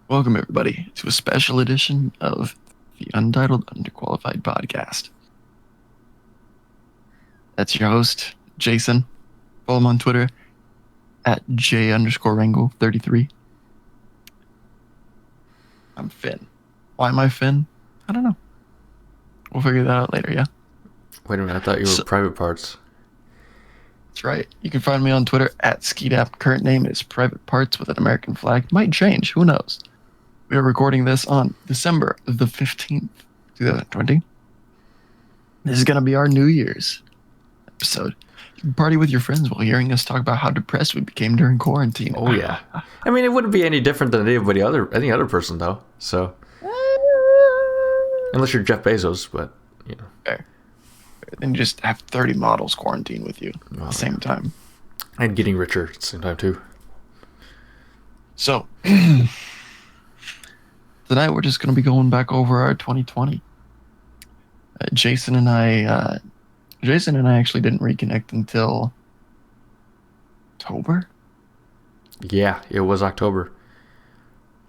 Welcome, everybody, to a special edition of the Untitled Underqualified Podcast. That's your host, Jason. Follow him on Twitter at J_Wrangle33. I'm Finn. Why am I Finn? I don't know. We'll figure that out later, yeah? Wait a minute, I thought you were Private Parts. That's right. You can find me on Twitter at Skeedap. Current name is Private Parts with an American flag. Might change, who knows? We are recording this on December the 15th, 2020. This is going to be our New Year's episode. You can party with your friends while hearing us talk about how depressed we became during quarantine. Oh, yeah. I mean, it wouldn't be any different than any other person, though. So, unless you're Jeff Bezos, but, you know. Fair. Then you just have 30 models quarantine with you at the same time. And getting richer at the same time, too. So, tonight we're just going to be going back over our 2020. Jason and I actually didn't reconnect until October. Yeah, it was October.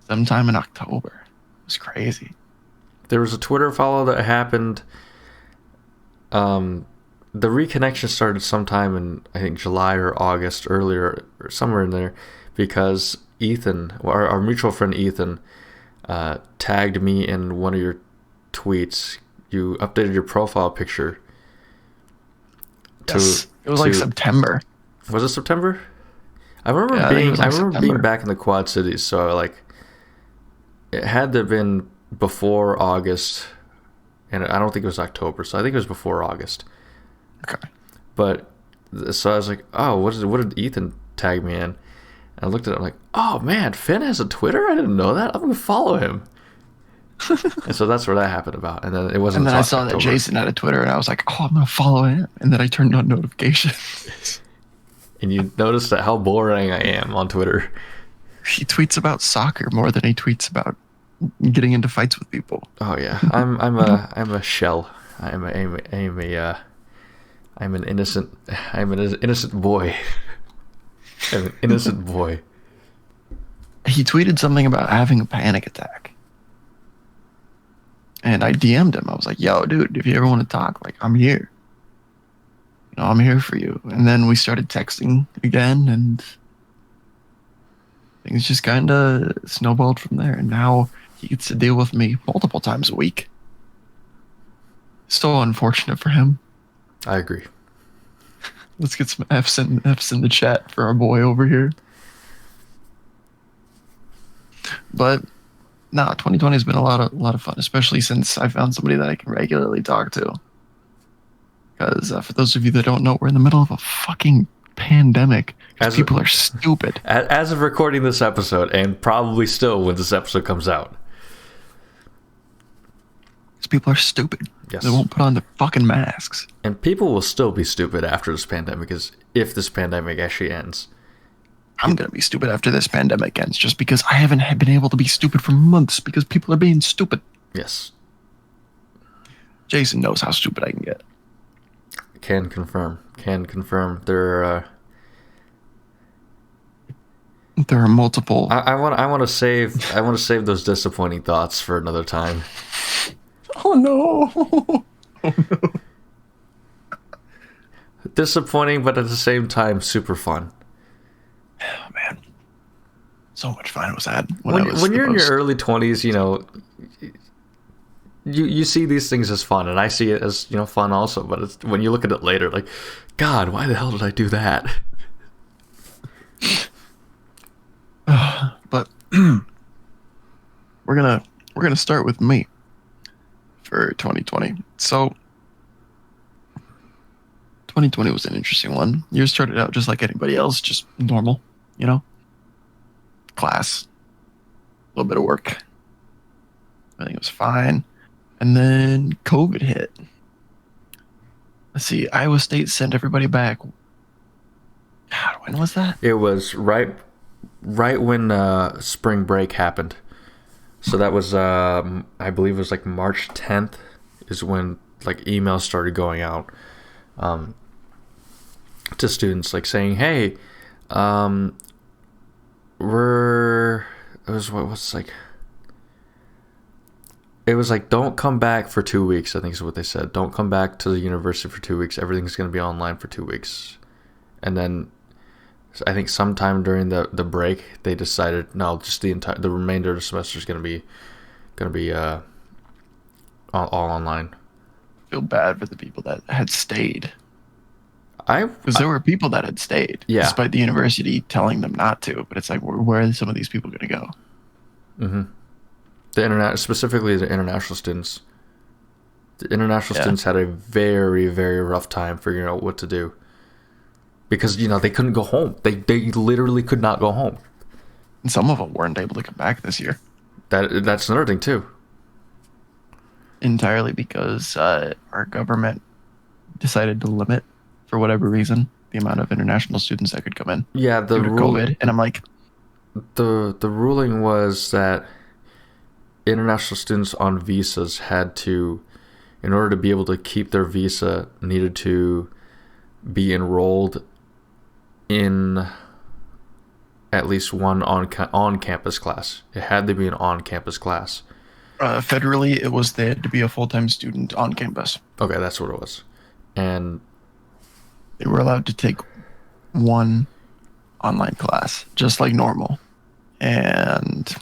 Sometime in October. It was crazy. There was a Twitter follow that happened. The reconnection started sometime in, I think, July or August, earlier, or somewhere in there, because Ethan, our mutual friend Ethan, tagged me in one of your tweets. You updated your profile picture. Yes, it was like September. Was it September? I remember being back in the Quad Cities, so like it had to have been before August, and I don't think it was October, so I think it was before August. Okay. But so I was like, oh, what did Ethan tag me in? And I looked at it, I'm like, oh man, Finn has a Twitter? I didn't know that. I'm gonna follow him. And so that's where that happened about. And then it wasn't. And then I saw that Jason had a Twitter, and I was like, oh, I'm gonna follow him. And then I turned on notifications. And you noticed that how boring I am on Twitter. He tweets about soccer more than he tweets about getting into fights with people. Oh yeah, I'm a shell. I'm an innocent boy. I'm an innocent boy. He tweeted something about having a panic attack. And I DM'd him. I was like, yo, dude, if you ever want to talk, like, I'm here. You know, I'm here for you. And then we started texting again, and things just kind of snowballed from there. And now he gets to deal with me multiple times a week. So unfortunate for him. I agree. Let's get some F's in the chat for our boy over here. But no, 2020 has been a lot of fun, especially since I found somebody that I can regularly talk to. Because for those of you that don't know, we're in the middle of a fucking pandemic. People are stupid. As of recording this episode, and probably still when this episode comes out. Because people are stupid. Yes. They won't put on the fucking masks. And people will still be stupid after this pandemic, if this pandemic actually ends. I'm going to be stupid after this pandemic ends, just because I haven't been able to be stupid for months because people are being stupid. Yes. Jason knows how stupid I can get. Can confirm. There are multiple. I want to save those disappointing thoughts for another time. Oh no. Oh no. Disappointing, but at the same time, super fun. Oh man, so much fun was that when you're in your early 20s. You know, you see these things as fun, and I see it as, you know, fun also. But it's, when you look at it later, like, God, why the hell did I do that? But we're gonna start with me for 2020. So 2020 was an interesting one. Year started out just like anybody else, just normal, you know? Class, a little bit of work. I think it was fine. And then COVID hit. Let's see, Iowa State sent everybody back. God, when was that? It was right when spring break happened. So that was, I believe it was like March 10th is when like emails started going out to students, like saying, hey, it was like, don't come back for 2 weeks, I think is what they said. Don't come back to the university for 2 weeks. Everything's going to be online for 2 weeks. And then I think sometime during the break, they decided, no, just the remainder of the semester is going to be all online. I feel bad for the people that had stayed. Because Because there were people that had stayed, Yeah. despite the university telling them not to. But it's like, where are some of these people going to go? Mm-hmm. Specifically the international students. The international students had a very, very rough time figuring out what to do. Because, they couldn't go home. They literally could not go home. And some of them weren't able to come back this year. That's another thing, too. Entirely because our government decided to limit, for whatever reason, the amount of international students that could come in. Yeah, due to COVID. And I'm like... The ruling was that international students on visas had to, in order to be able to keep their visa, needed to be enrolled in at least one on-campus class. It had to be an on-campus class. Federally, it was they had to be a full-time student on campus. Okay, that's what it was. And they were allowed to take one online class, just like normal. And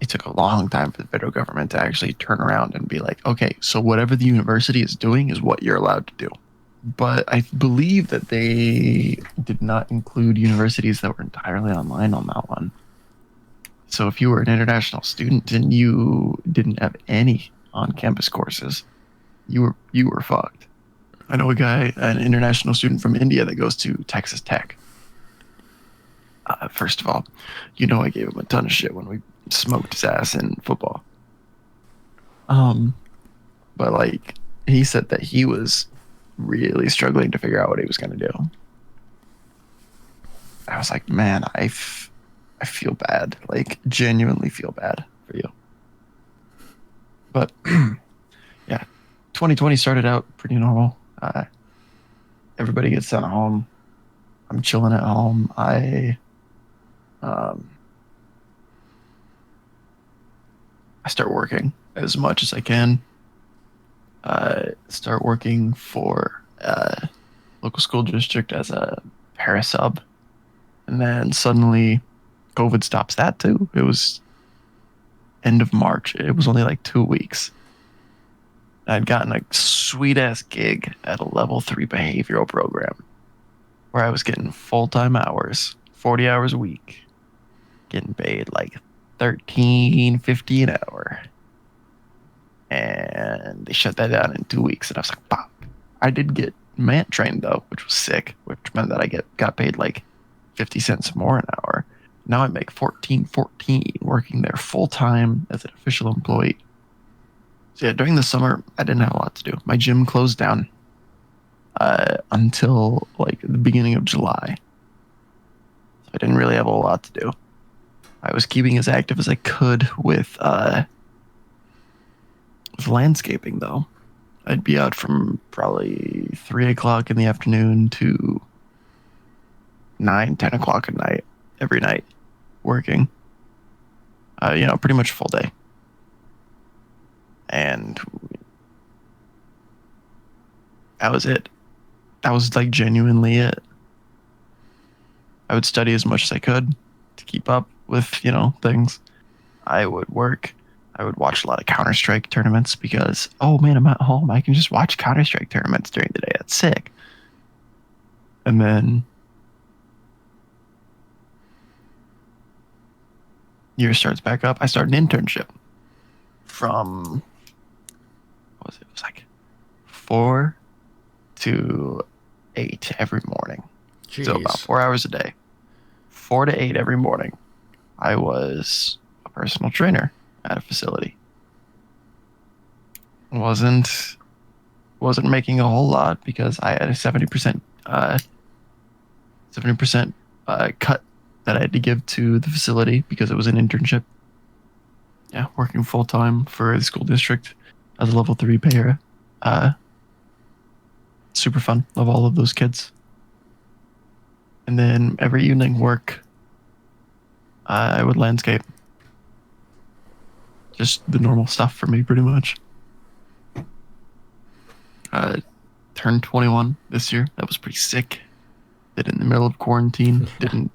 it took a long time for the federal government to actually turn around and be like, okay, so whatever the university is doing is what you're allowed to do. But I believe that they did not include universities that were entirely online on that one. So if you were an international student and you didn't have any on-campus courses, you were fucked. I know a guy, an international student from India that goes to Texas Tech. First of all, I gave him a ton of shit when we smoked his ass in football. But like, he said that he was really struggling to figure out what he was going to do. I was like, man, I feel bad, like genuinely feel bad for you. But yeah, 2020 started out pretty normal. Everybody gets sent home. I'm chilling at home. I start working as much as I can. Start working for a local school district as a parasub. And then suddenly COVID stops that too. It was end of March. It was only like 2 weeks. I'd gotten a sweet ass gig at a level 3 behavioral program where I was getting full-time hours, 40 hours a week, getting paid like $13.50 an hour. And they shut that down in 2 weeks. And I was like, pop. I did get MANT trained though, which was sick, which meant that I got paid like 50 cents more an hour. Now I make $14.14 working there full-time as an official employee. So yeah, during the summer, I didn't have a lot to do. My gym closed down until like the beginning of July. So I didn't really have a lot to do. I was keeping as active as I could with landscaping, though. I'd be out from probably 3 o'clock in the afternoon to 9, 10 o'clock at night, every night, working. Pretty much full day. And that was it. That was like genuinely it. I would study as much as I could to keep up with, things. I would work. I would watch a lot of Counter-Strike tournaments because, oh man, I'm at home. I can just watch Counter-Strike tournaments during the day. That's sick. And then year starts back up. I start an internship from, what was it? It was like 4 to 8 every morning. Jeez. So about 4 hours a day. 4 to 8 every morning. I was a personal trainer at a facility. Wasn't making a whole lot because I had a 70% cut that I had to give to the facility because it was an internship. Yeah, working full time for the school district as a level 3 payer. Super fun. Love all of those kids. And then every evening work, I would landscape. just the normal stuff for me, pretty much. Turned 21 this year. That was pretty sick. Did it in the middle of quarantine. Didn't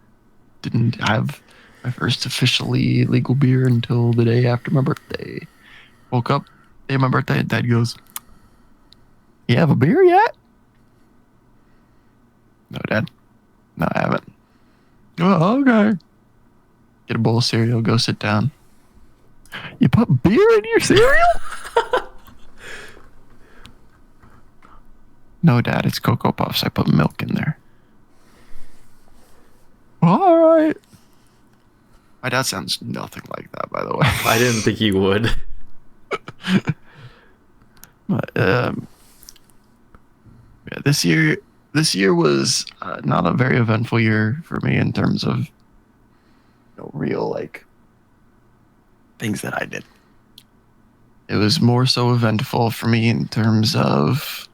have my first officially legal beer until the day after my birthday. Woke up, day of my birthday, and Dad goes, "You have a beer yet?" No, Dad. No, I haven't. Oh, okay. Get a bowl of cereal, go sit down. You put beer in your cereal? No, Dad, it's Cocoa Puffs. I put milk in there. All right. My dad sounds nothing like that, by the way. I didn't think he would. But, yeah, this year was not a very eventful year for me in terms of real like things that I did. It was more so eventful for me in terms of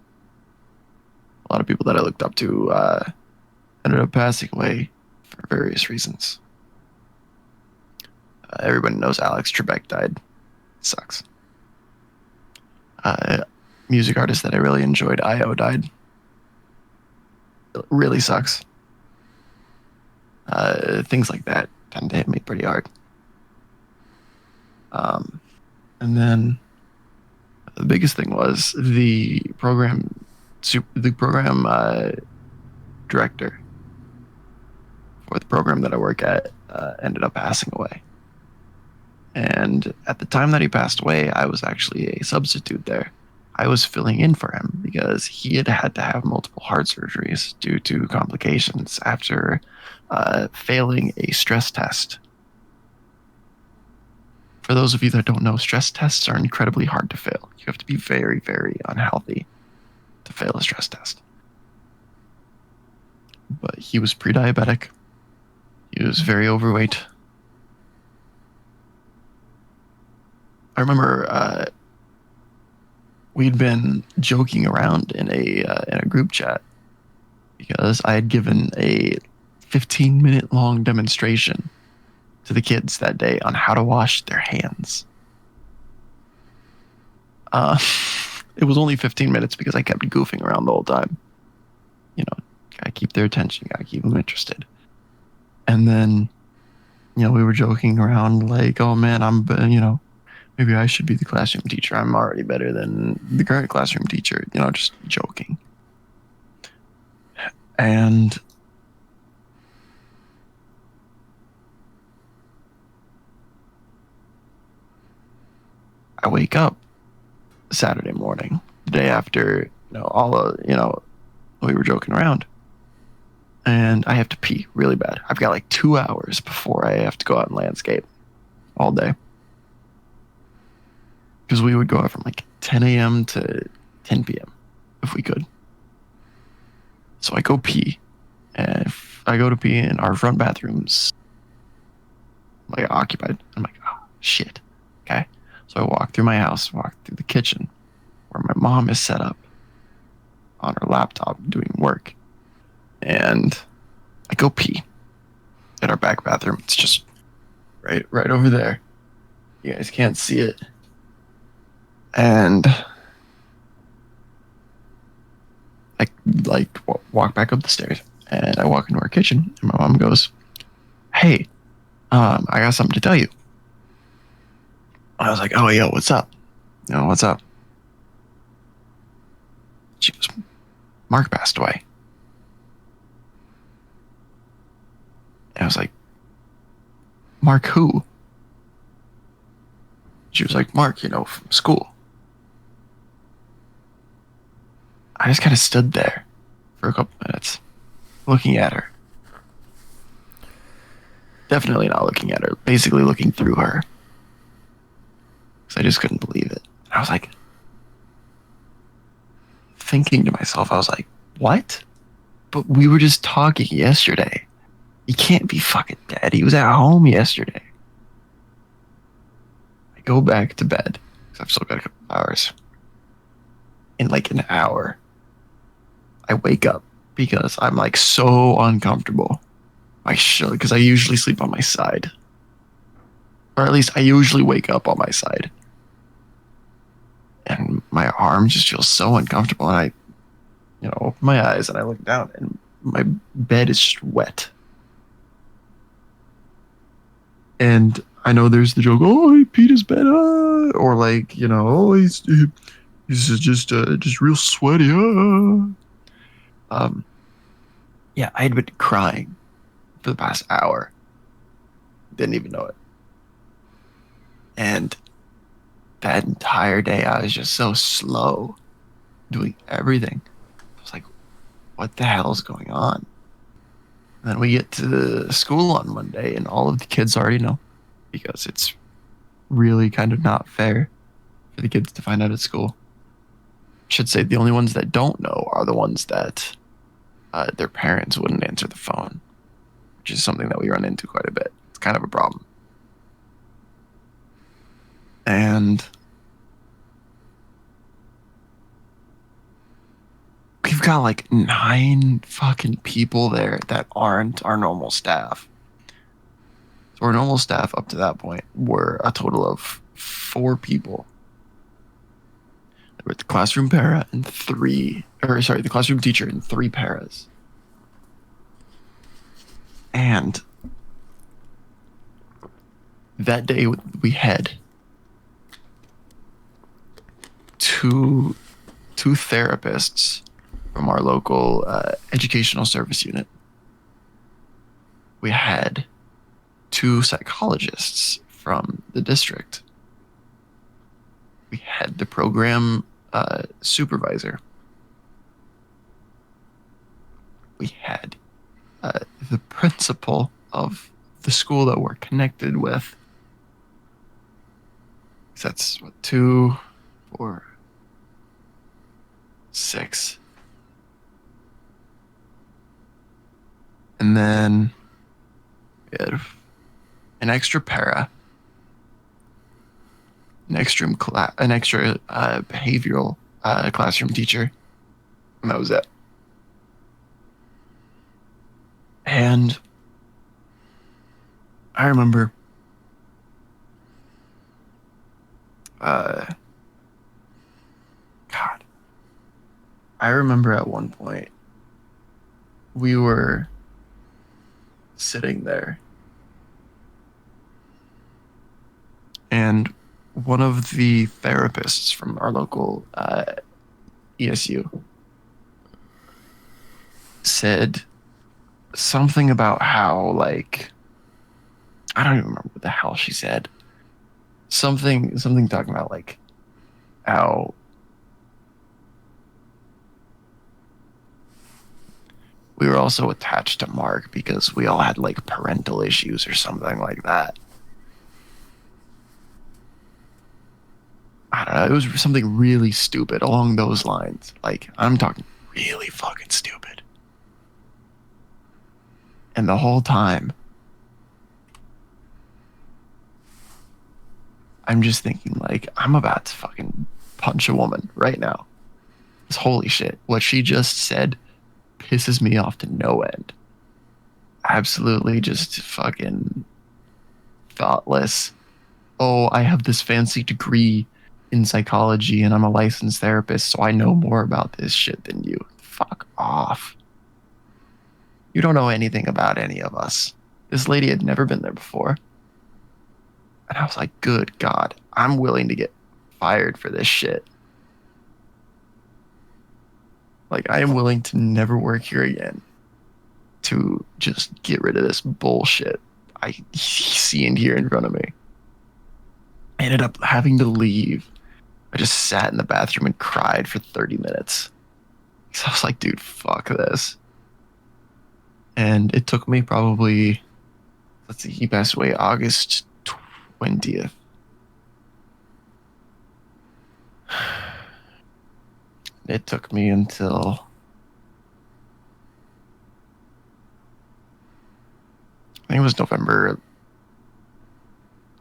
a lot of people that I looked up to ended up passing away for various reasons. Everybody knows Alex Trebek died. It sucks. Music artist that I really enjoyed, I.O. died. It really sucks. Things like that tend to hit me pretty hard. And then the biggest thing was the program director for the program that I work at ended up passing away. And at the time that he passed away, I was actually a substitute there. I was filling in for him because he had to have multiple heart surgeries due to complications after failing a stress test. For those of you that don't know, stress tests are incredibly hard to fail. You have to be very, very unhealthy to fail a stress test. But he was pre-diabetic. He was very overweight. I remember we'd been joking around in a group chat because I had given a 15-minute long demonstration to the kids that day on how to wash their hands. It was only 15 minutes because I kept goofing around the whole time. Gotta keep their attention, gotta keep them interested. And then, we were joking around like, oh man, maybe I should be the classroom teacher. I'm already better than the current classroom teacher, just joking. And I wake up Saturday morning, the day after, we were joking around. And I have to pee really bad. I've got like 2 hours before I have to go out and landscape all day. Because we would go out from like 10 a.m. to 10 p.m. if we could. So I go pee. And if I go to pee in our front bathrooms, like occupied, I'm like, oh, shit. Okay. So I walk through my house, walk through the kitchen where my mom is set up on her laptop doing work. And I go pee in our back bathroom. It's just right over there. You guys can't see it. And I walk back up the stairs and I walk into our kitchen and my mom goes, "Hey, I got something to tell you." I was like, "Oh, yo, what's up? What's up?" She goes, "Mark passed away." And I was like, "Mark who?" She was like, "Mark, from school." I just kind of stood there for a couple minutes, looking at her. Definitely not looking at her, basically looking through her. Because I just couldn't believe it. And I was like, thinking to myself, I was like, what? But we were just talking yesterday. He can't be fucking dead. He was at home yesterday. I go back to bed, because I've still got a couple hours. In like an hour, I wake up because I'm like so uncomfortable. Because I usually sleep on my side. Or at least I usually wake up on my side. And my arm just feels so uncomfortable. And I, open my eyes and I look down and my bed is just wet. And I know there's the joke, oh, he peed his bed, or like, oh, he's just real sweaty. Yeah, I had been crying for the past hour. Didn't even know it. And that entire day, I was just so slow doing everything. I was like, what the hell is going on? And then we get to the school on Monday, and all of the kids already know, because it's really kind of not fair for the kids to find out at school. I should say the only ones that don't know are the ones that their parents wouldn't answer the phone, which is something that we run into quite a bit. It's kind of a problem. And we've got like 9 fucking people there that aren't our normal staff. So our normal staff up to that point were a total of 4 people. There were the classroom para and the classroom teacher and 3 paras. And that day we had two therapists from our local educational service unit. We had 2 psychologists from the district. We had the program supervisor. We had the principal of the school that we're connected with. So that's 2, 4, 6. And then we had an extra para, an extra behavioral classroom teacher, and that was it. And I remember I remember at one point we were sitting there and one of the therapists from our local ESU said something about how, like, I don't even remember what the hell she said. Something talking about like how we were also attached to Mark because we all had like parental issues or something like that. I don't know. It was something really stupid along those lines. Like, I'm talking really fucking stupid. And the whole time, I'm just thinking, like, I'm about to fucking punch a woman right now. Because holy shit, what she just said pisses me off to no end. Absolutely just fucking thoughtless. Oh, I have this fancy degree in psychology and I'm a licensed therapist, so I know more about this shit than you. Fuck off. You don't know anything about any of us. This lady had never been there before. And I was like, good God, I'm willing to get fired for this shit. Like, I am willing to never work here again to just get rid of this bullshit I see and hear in front of me. I ended up having to leave. I just sat in the bathroom and cried for 30 minutes. So I was like, dude, fuck this. And it took me probably, let's see, he passed away August 20th. It took me until I think it was November,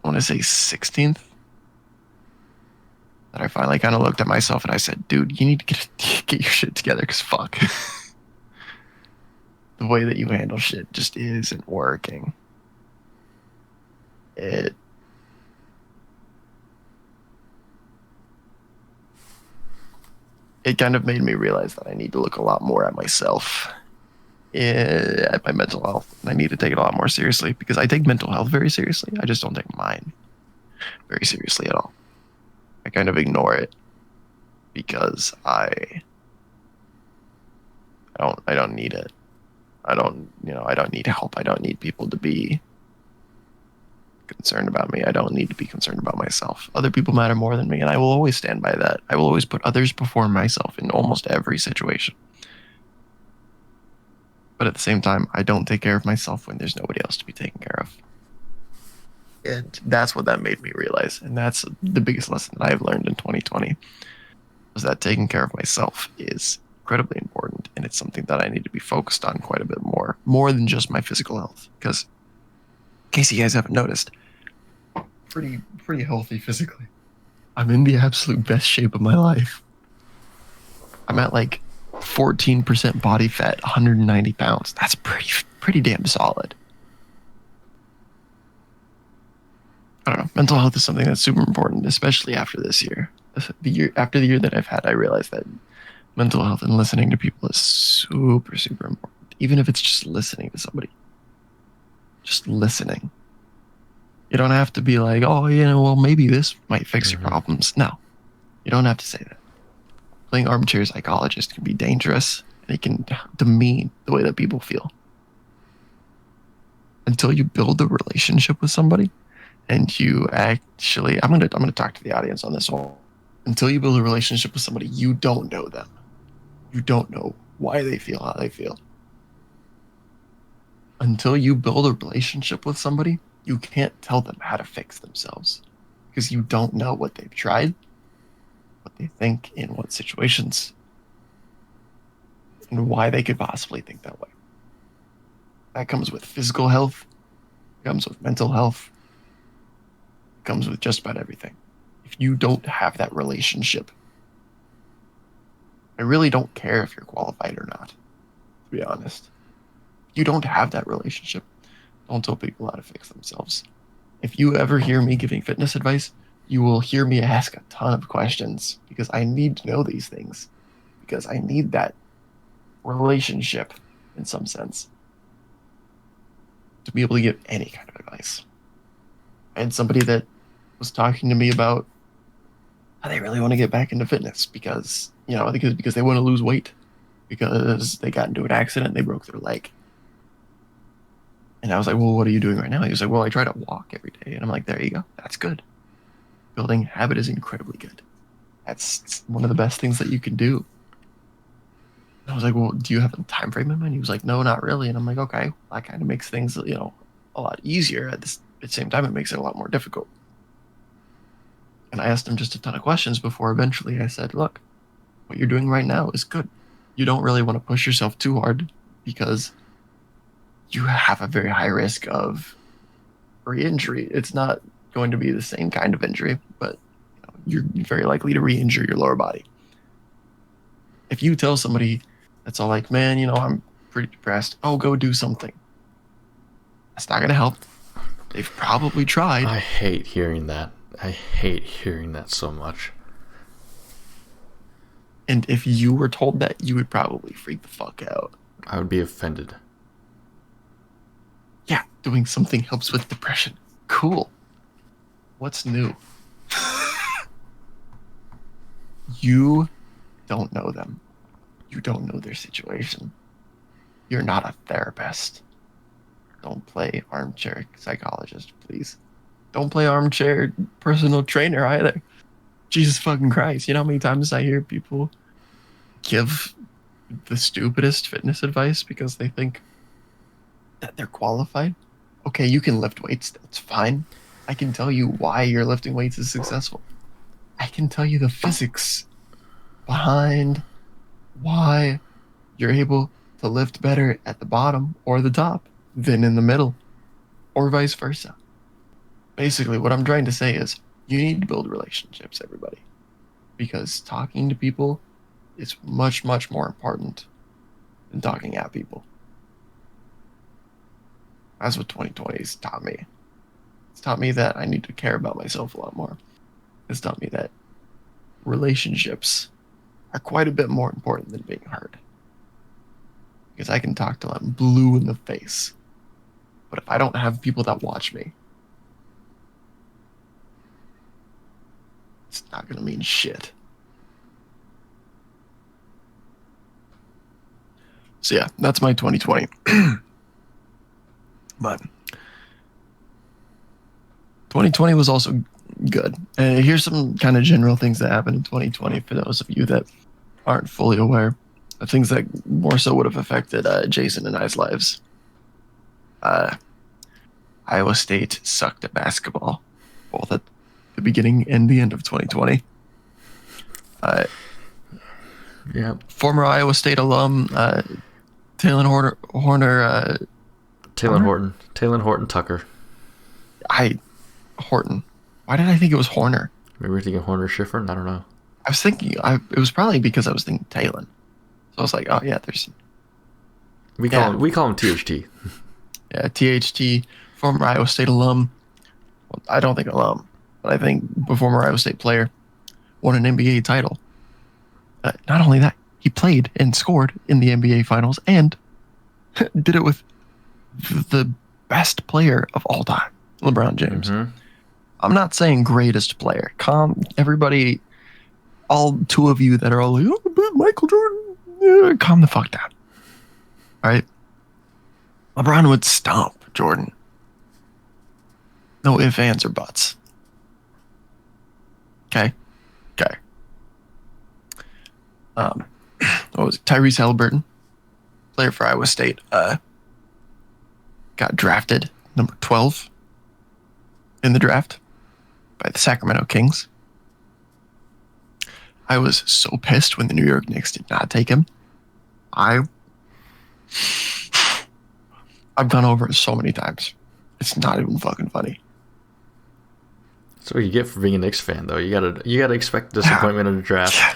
I want to say 16th, that I finally kind of looked at myself and I said, dude, you need to get your shit together, because fuck. The way that you handle shit just isn't working. It it kind of made me realize that I need to look a lot more at myself, at my mental health. And I need to take it a lot more seriously because I take mental health very seriously. I just don't take mine very seriously at all. I kind of ignore it because I don't need it. I don't need help. I don't need people to be concerned about me. I don't need to be concerned about myself. Other people matter more than me, and I will always stand by that. I will always put others before myself in almost every situation. But at the same time, I don't take care of myself when there's nobody else to be taken care of. And that's what that made me realize. And that's the biggest lesson that I've learned in 2020 was that taking care of myself is incredibly important. And it's something that I need to be focused on quite a bit more than just my physical health. Because in case you guys haven't noticed, pretty healthy physically. I'm in the absolute best shape of my life. I'm at like 14% body fat, 190 pounds. That's pretty damn solid. I don't know. Mental health is something that's super important, especially after this year. After the year that I've had, I realized that mental health and listening to people is super, super important. Even if it's just listening to somebody. Just listening. You don't have to be like, oh, well, maybe this might fix your problems. No, you don't have to say that. Playing armchair psychologist can be dangerous, and it can demean the way that people feel. Until you build a relationship with somebody, and you actually, I'm gonna talk to the audience on this one. Until you build a relationship with somebody, you don't know them. You don't know why they feel how they feel. Until you build a relationship with somebody, you can't tell them how to fix themselves because you don't know what they've tried, what they think in what situations, and why they could possibly think that way. That comes with physical health, it comes with mental health, it comes with just about everything. If you don't have that relationship, I really don't care if you're qualified or not, to be honest. If you don't have that relationship, don't tell people how to fix themselves. If you ever hear me giving fitness advice, you will hear me ask a ton of questions because I need to know these things, because I need that relationship in some sense to be able to give any kind of advice. I had somebody that was talking to me about how they really want to get back into fitness because they want to lose weight because they got into an accident and they broke their leg. And I was like, well, what are you doing right now? He was like, well, I try to walk every day. And I'm like, there you go. That's good. Building habit is incredibly good. That's one of the best things that you can do. And I was like, well, do you have a time frame in mind? He was like, no, not really. And I'm like, okay, that kind of makes things, a lot easier. At the same time, it makes it a lot more difficult. And I asked him just a ton of questions before eventually I said, look, what you're doing right now is good. You don't really want to push yourself too hard because you have a very high risk of re-injury. It's not going to be the same kind of injury, but you're very likely to re-injure your lower body. If you tell somebody that's all like, man, I'm pretty depressed, oh, go do something. That's not going to help. They've probably tried. I hate hearing that. I hate hearing that so much. And if you were told that, you would probably freak the fuck out. I would be offended. Yeah, doing something helps with depression. Cool. What's new? You don't know them. You don't know their situation. You're not a therapist. Don't play armchair psychologist, please. Don't play armchair personal trainer either. Jesus fucking Christ. You know how many times I hear people give the stupidest fitness advice because they think that they're qualified? Okay, you can lift weights. That's fine. I can tell you why your lifting weights is successful. I can tell you the physics behind why you're able to lift better at the bottom or the top than in the middle, or vice versa. Basically, what I'm trying to say is you need to build relationships, everybody, because talking to people is much, much more important than talking at people. That's what 2020 has taught me. It's taught me that I need to care about myself a lot more. It's taught me that relationships are quite a bit more important than being heard. Because I can talk till I'm blue in the face. But if I don't have people that watch me, it's not going to mean shit. So yeah, that's my 2020. But 2020 was also good. And here's some kind of general things that happened in 2020 for those of you that aren't fully aware of things that more so would have affected Jason and I's lives. Iowa State sucked at basketball, both at the beginning and the end of 2020. Yeah. Former Iowa State alum Taylor Horton Tucker. Horton. Why did I think it was Horner? Maybe we're thinking Horner Schifrin? I don't know. I was thinking, it was probably because I was thinking Talon. So I was like, oh yeah, there's... We call him THT. Yeah, THT, former Iowa State alum. Well, I don't think alum, but I think the former Iowa State player won an NBA title. Not only that, he played and scored in the NBA Finals and did it with the best player of all time, LeBron James. Mm-hmm. I'm not saying greatest player. Everybody, all two of you that are all like, oh, Michael Jordan, calm the fuck down. All right? LeBron would stomp Jordan. No ifs, ands, or buts. Okay? What was it? Tyrese Halliburton, player for Iowa State, got drafted number 12 in the draft by the Sacramento Kings. I was so pissed when the New York Knicks did not take him. I've gone over it so many times. It's not even fucking funny. That's what you get for being a Knicks fan, though. You gotta expect disappointment in the draft. Yeah.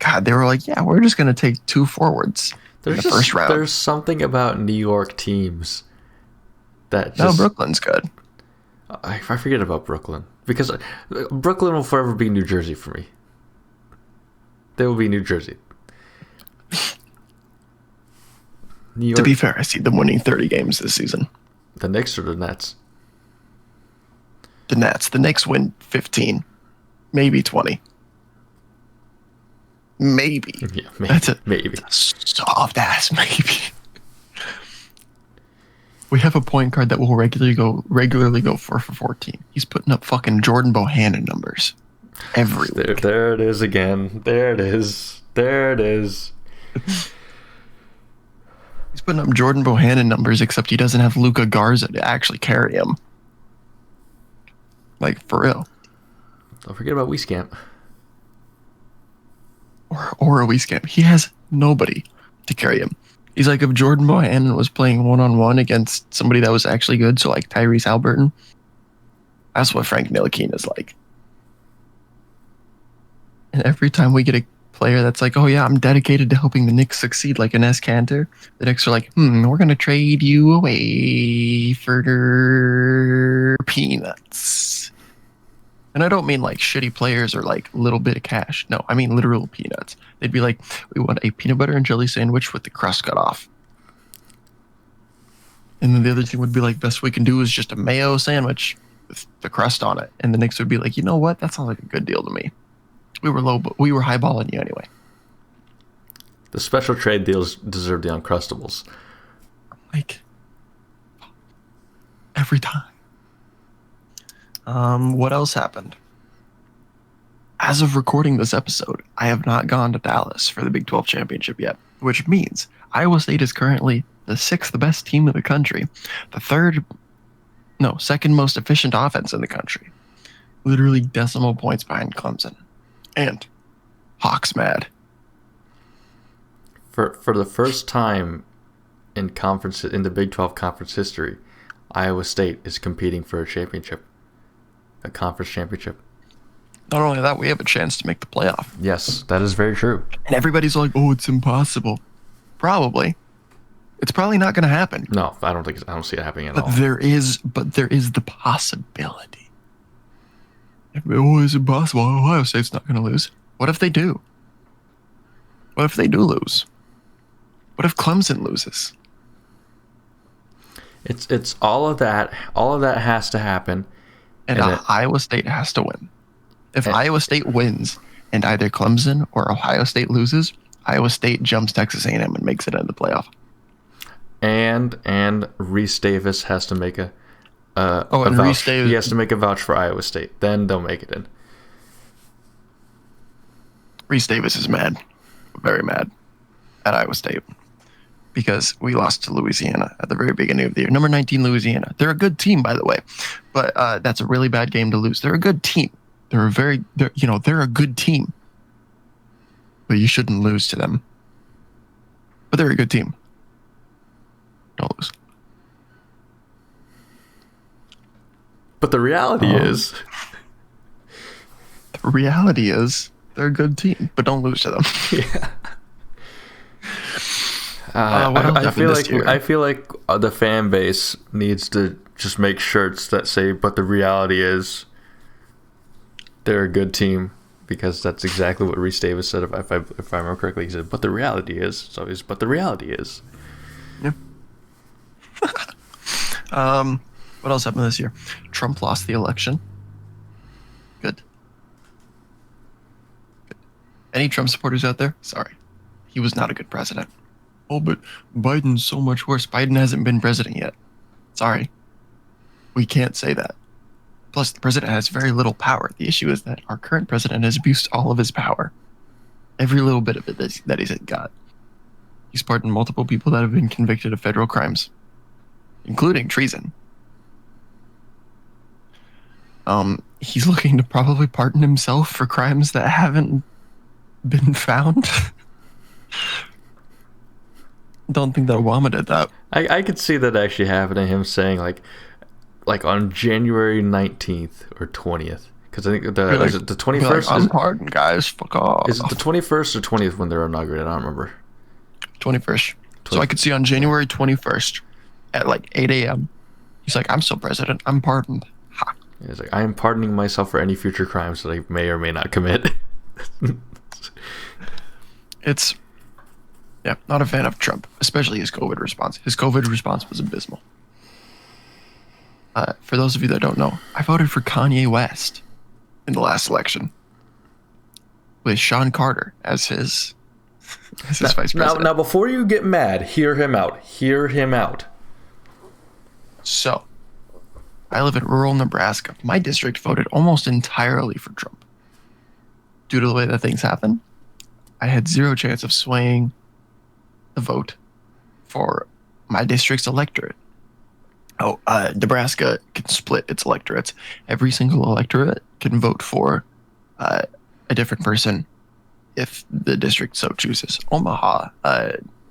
God, they were like, yeah, we're just gonna take 2 forwards in the first round. There's something about New York teams that just... No, Brooklyn's good. I forget about Brooklyn. Because Brooklyn will forever be New Jersey for me. They will be New Jersey. New York, to be fair, I see them winning 30 games this season. The Knicks or the Nets? The Nets. The Knicks win 15. Maybe 20. Maybe. Yeah, maybe. That's a maybe. Soft ass maybe. We have a point guard that will regularly go 4 for 14. He's putting up fucking Jordan Bohannon numbers every week. There it is again. There it is. He's putting up Jordan Bohannon numbers, except he doesn't have Luka Garza to actually carry him. Like, for real. Don't forget about Wieskamp. Or a Wieskamp. He has nobody to carry him. He's like, if Jordan Bohannon was playing one-on-one against somebody that was actually good, so like Tyrese Halliburton, that's what Frank Ntilikina is like. And every time we get a player that's like, oh yeah, I'm dedicated to helping the Knicks succeed, like Enes Kanter, the Knicks are like, we're going to trade you away for peanuts. And I don't mean like shitty players or like little bit of cash. No, I mean literal peanuts. They'd be like, we want a peanut butter and jelly sandwich with the crust cut off. And then the other thing would be like, best we can do is just a mayo sandwich with the crust on it. And the Knicks would be like, you know what? That sounds like a good deal to me. We were highballing you anyway. The special trade deals deserve the Uncrustables. Like, every time. What else happened? As of recording this episode, I have not gone to Dallas for the Big 12 championship yet, which means Iowa State is currently the 6th best team in the country, second most efficient offense in the country, literally decimal points behind Clemson, and Hawks mad. For the first time in the Big 12 conference history, Iowa State is competing for a championship. A conference championship. Not only that, we have a chance to make the playoff. Yes, that is very true. And everybody's like, oh, it's impossible. Probably. It's probably not going to happen. No, I don't see it happening at all. There is the possibility. Oh, it's impossible. Ohio State's not going to lose. What if they do? What if they do lose? What if Clemson loses? It's all of that. All of that has to happen. And Iowa State has to win. If Iowa State wins and either Clemson or Ohio State loses, Iowa State jumps Texas A&M and makes it into the playoff. And Reese Davis has to make a Reese Davis, he has to make a vouch for Iowa State. Then they'll make it in. Reese Davis is mad, very mad, at Iowa State because we lost to Louisiana at the very beginning of the year. Number 19 Louisiana. They're a good team, by the way, but that's a really bad game to lose. They're a good team. They're a good team, but you shouldn't lose to them. But they're a good team. Don't lose. But the reality is they're a good team, but don't lose to them. Yeah. I feel like the fan base needs to just make shirts that say, "But the reality is, they're a good team," because that's exactly what Reese Davis said. If I remember correctly, he said, "But the reality is," so he's, "But the reality is." Yeah. What else happened this year? Trump lost the election. Good. Any Trump supporters out there? Sorry. He was not a good president. Oh, but Biden's so much worse. Biden hasn't been president yet. Sorry. We can't say that. Plus, the president has very little power. The issue is that our current president has abused all of his power. Every little bit of it that he's got. He's pardoned multiple people that have been convicted of federal crimes, including treason. He's looking to probably pardon himself for crimes that haven't been found. Don't think that Obama did that. I could see that actually happening. Him saying like on January 19th or 20th, because I think is it the 21st? I'm pardoned, guys. Fuck off. Is it the 21st or 20th when they're inaugurated? I don't remember. 21st. So I could see on January 21st at like 8 a.m. He's like, "I'm still president. I'm pardoned." Ha. He's like, "I am pardoning myself for any future crimes that I may or may not commit." Not a fan of Trump, especially his COVID response. His COVID response was abysmal. For those of you that don't know, I voted for Kanye West in the last election with Sean Carter as his vice president. Now, before you get mad, hear him out. Hear him out. So, I live in rural Nebraska. My district voted almost entirely for Trump. Due to the way that things happen, I had zero chance of swaying the vote for my district's electorate. Nebraska can split its electorates. Every single electorate can vote for a different person if the district so chooses. Omaha,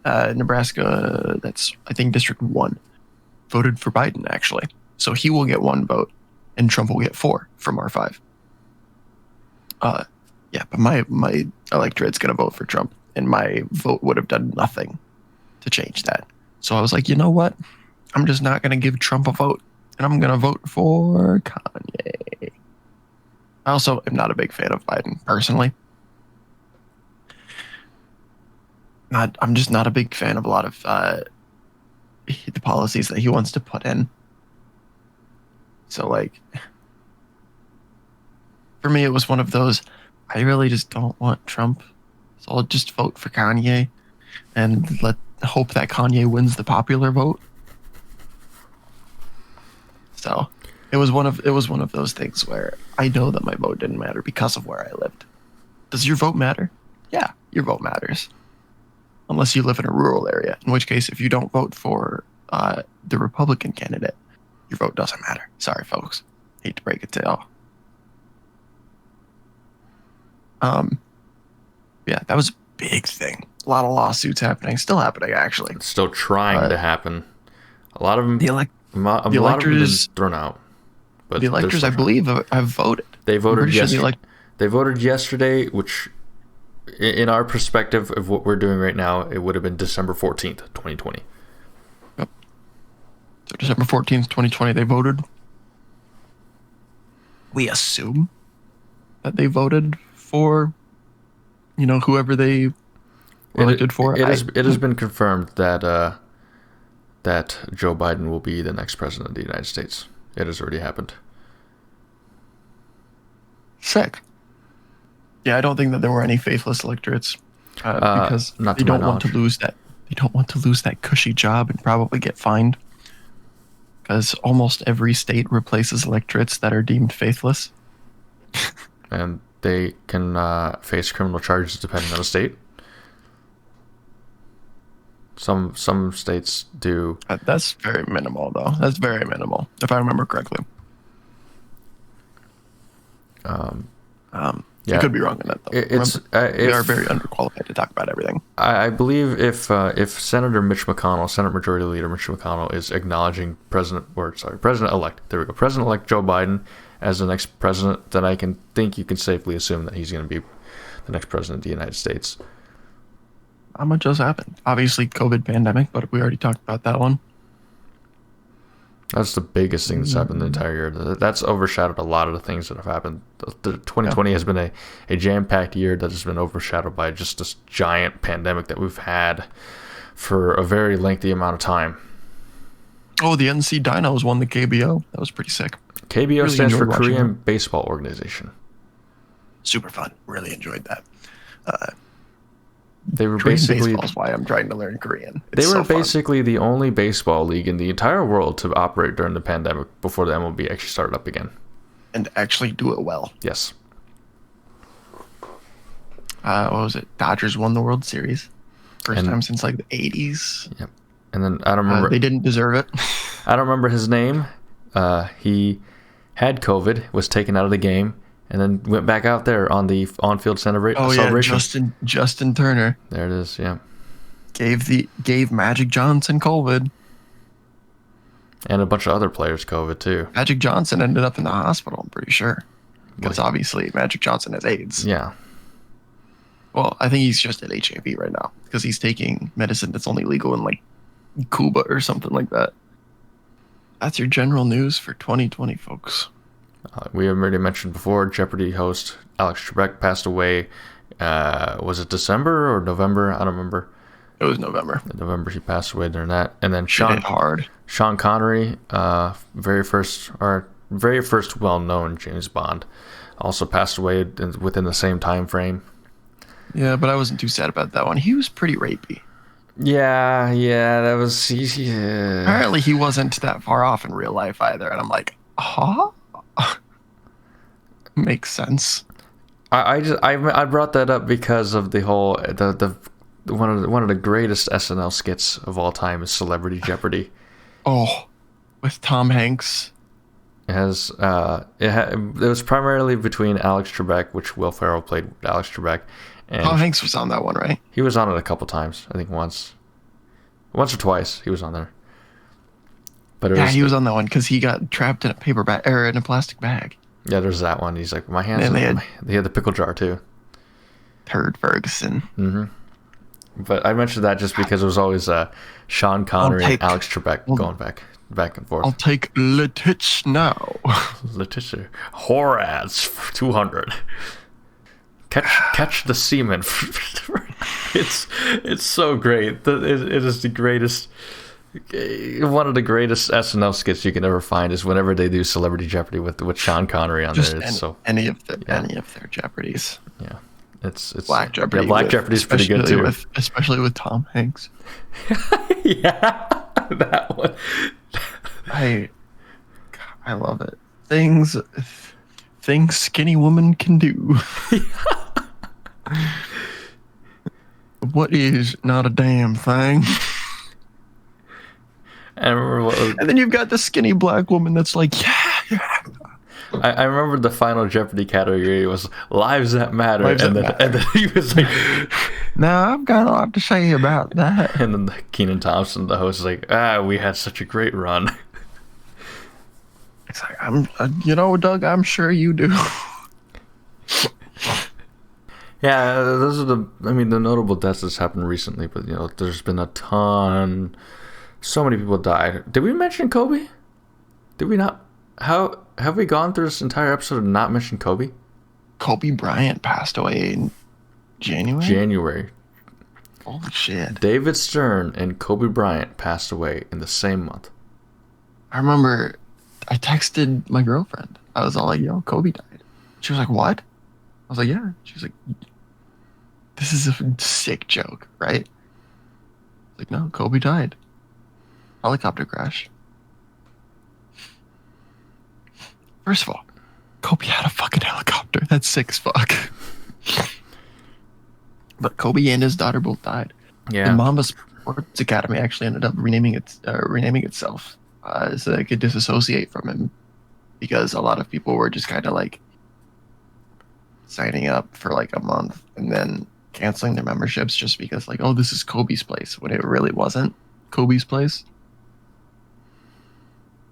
Nebraska, that's, I think, District 1, voted for Biden, actually. So he will get 1 vote, and Trump will get 4 from R5. But my electorate's going to vote for Trump, and my vote would have done nothing to change that. So I was like, you know what? I'm just not going to give Trump a vote, and I'm going to vote for Kanye. I also am not a big fan of Biden, personally. I'm just not a big fan of a lot of the policies that he wants to put in. So, like, for me, it was one of those, I really just don't want Trump, so I'll just vote for Kanye and hope that Kanye wins the popular vote. So it was one of those things where I know that my vote didn't matter because of where I lived. Does your vote matter? Yeah, your vote matters. Unless you live in a rural area, in which case, if you don't vote for the Republican candidate, your vote doesn't matter. Sorry, folks. Hate to break it to y'all. That was a big thing. A lot of lawsuits happening. Still happening, actually. It's still trying to happen. A lot of them. The electors thrown out. But the electors, I believe, have voted. They voted yesterday. They voted yesterday, which, in our perspective of what we're doing right now, it would have been December 14th, 2020. Yep. So December 14th, 2020, they voted. We assume that they voted for, whoever they elected for. It has been confirmed that that Joe Biden will be the next president of the United States. It has already happened. Sick. Yeah, I don't think that there were any faithless electorates because not they to my don't want to knowledge. lose that. They don't want to lose that cushy job and probably get fined. Because almost every state replaces electorates that are deemed faithless. And they can face criminal charges depending on the state. Some states do. That's very minimal, though. That's very minimal, if I remember correctly. Yeah. I could be wrong in that, though. We are very underqualified to talk about everything. I believe if Senator Mitch McConnell, Senate Majority Leader Mitch McConnell, is acknowledging President-elect, there we go, President-elect Joe Biden as the next president, then I think you can safely assume that he's going to be the next president of the United States. Not much else happened. Obviously, COVID pandemic, but we already talked about that one. That's the biggest thing that's happened the entire year. That's overshadowed a lot of the things that have happened. The 2020 has been a jam-packed year that has been overshadowed by just this giant pandemic that we've had for a very lengthy amount of time. Oh, the NC Dinos won the KBO. That was pretty sick. KBO Really stands for enjoyed watching Korean them. Baseball Organization. Super fun. Really enjoyed that. They were Korean basically baseball is why I'm trying to learn Korean. they It's were so fun. basically the only baseball league in the entire world to operate during the pandemic before the MLB actually started up again. And actually do it well. Yes. What was it? Dodgers won the World Series. First And- time since like the 80s. Yep. And then I don't remember. They didn't deserve it. I don't remember his name. He had COVID, was taken out of the game, and then went back out there on the on-field celebration. Justin Turner There it is. Yeah. gave Magic Johnson COVID. And a bunch of other players COVID too. Magic Johnson ended up in the hospital, I'm pretty sure. Because obviously Magic Johnson has AIDS. Yeah. Well, I think he's just at HIV right now because he's taking medicine that's only legal in like Cuba or something like that. That's your general news for 2020, folks. We have already mentioned before, Jeopardy host Alex Trebek passed away. Was it December or November? I don't remember. It was November. In November, he passed away during that. And then Shit hit hard. Sean Connery, very first well-known James Bond, also passed away within the same time frame. Yeah, but I wasn't too sad about that one. He was pretty rapey. Yeah, that was. Apparently, he wasn't that far off in real life either. And I'm like, huh? Makes sense. I brought that up because of the whole the one of the greatest SNL skits of all time is Celebrity Jeopardy. Oh, with Tom Hanks. It has it was primarily between Alex Trebek, which Will Ferrell played Alex Trebek, and Tom Hanks was on that one, right? he was on it a couple times. I think once or twice he was on there. But He was on that one because he got trapped in a paper bag or in a plastic bag. Yeah, there's that one. He's like, my hands. And They had the pickle jar too. Turd Ferguson. Mm-hmm. But I mentioned that just because it was always Sean Connery and Alex Trebek going back and forth. I'll take Letitch now. Letitia Horaz for 200. Catch the semen. It's so great. It is the greatest. One of the greatest SNL skits you can ever find is whenever they do Celebrity Jeopardy with Sean Connery on there. It's any of their Jeopardies. Yeah, it's Black Jeopardy. Yeah, Black Jeopardy's pretty good too, especially with Tom Hanks. Yeah, that one. I love it. Things skinny woman can do. What is not a damn thing? I remember and then you've got the skinny black woman that's like, yeah. I remember the final Jeopardy category was lives that matter, and then he was like, "Now I've got a lot to say about that." And then Kenan Thompson, the host, is like, we had such a great run. It's like, Doug, I'm sure you do. Yeah, those are the notable deaths that's happened recently, but there's been a ton. So many people died. Did we mention Kobe? Did we not? How have we gone through this entire episode and not mentioned Kobe? Kobe Bryant passed away in January. Holy shit. David Stern and Kobe Bryant passed away in the same month. I remember I texted my girlfriend. I was all like, yo, Kobe died. She was like, what? I was like, yeah. She was like, this is a sick joke, right? I was like, no, Kobe died. Helicopter crash. First of all, Kobe had a fucking helicopter. That's sick as fuck. But Kobe and his daughter both died. Yeah. The Mamba Sports Academy actually ended up renaming itself so they could disassociate from him, because a lot of people were just kind of like signing up for like a month and then canceling their memberships just because like, oh, this is Kobe's place, when it really wasn't Kobe's place.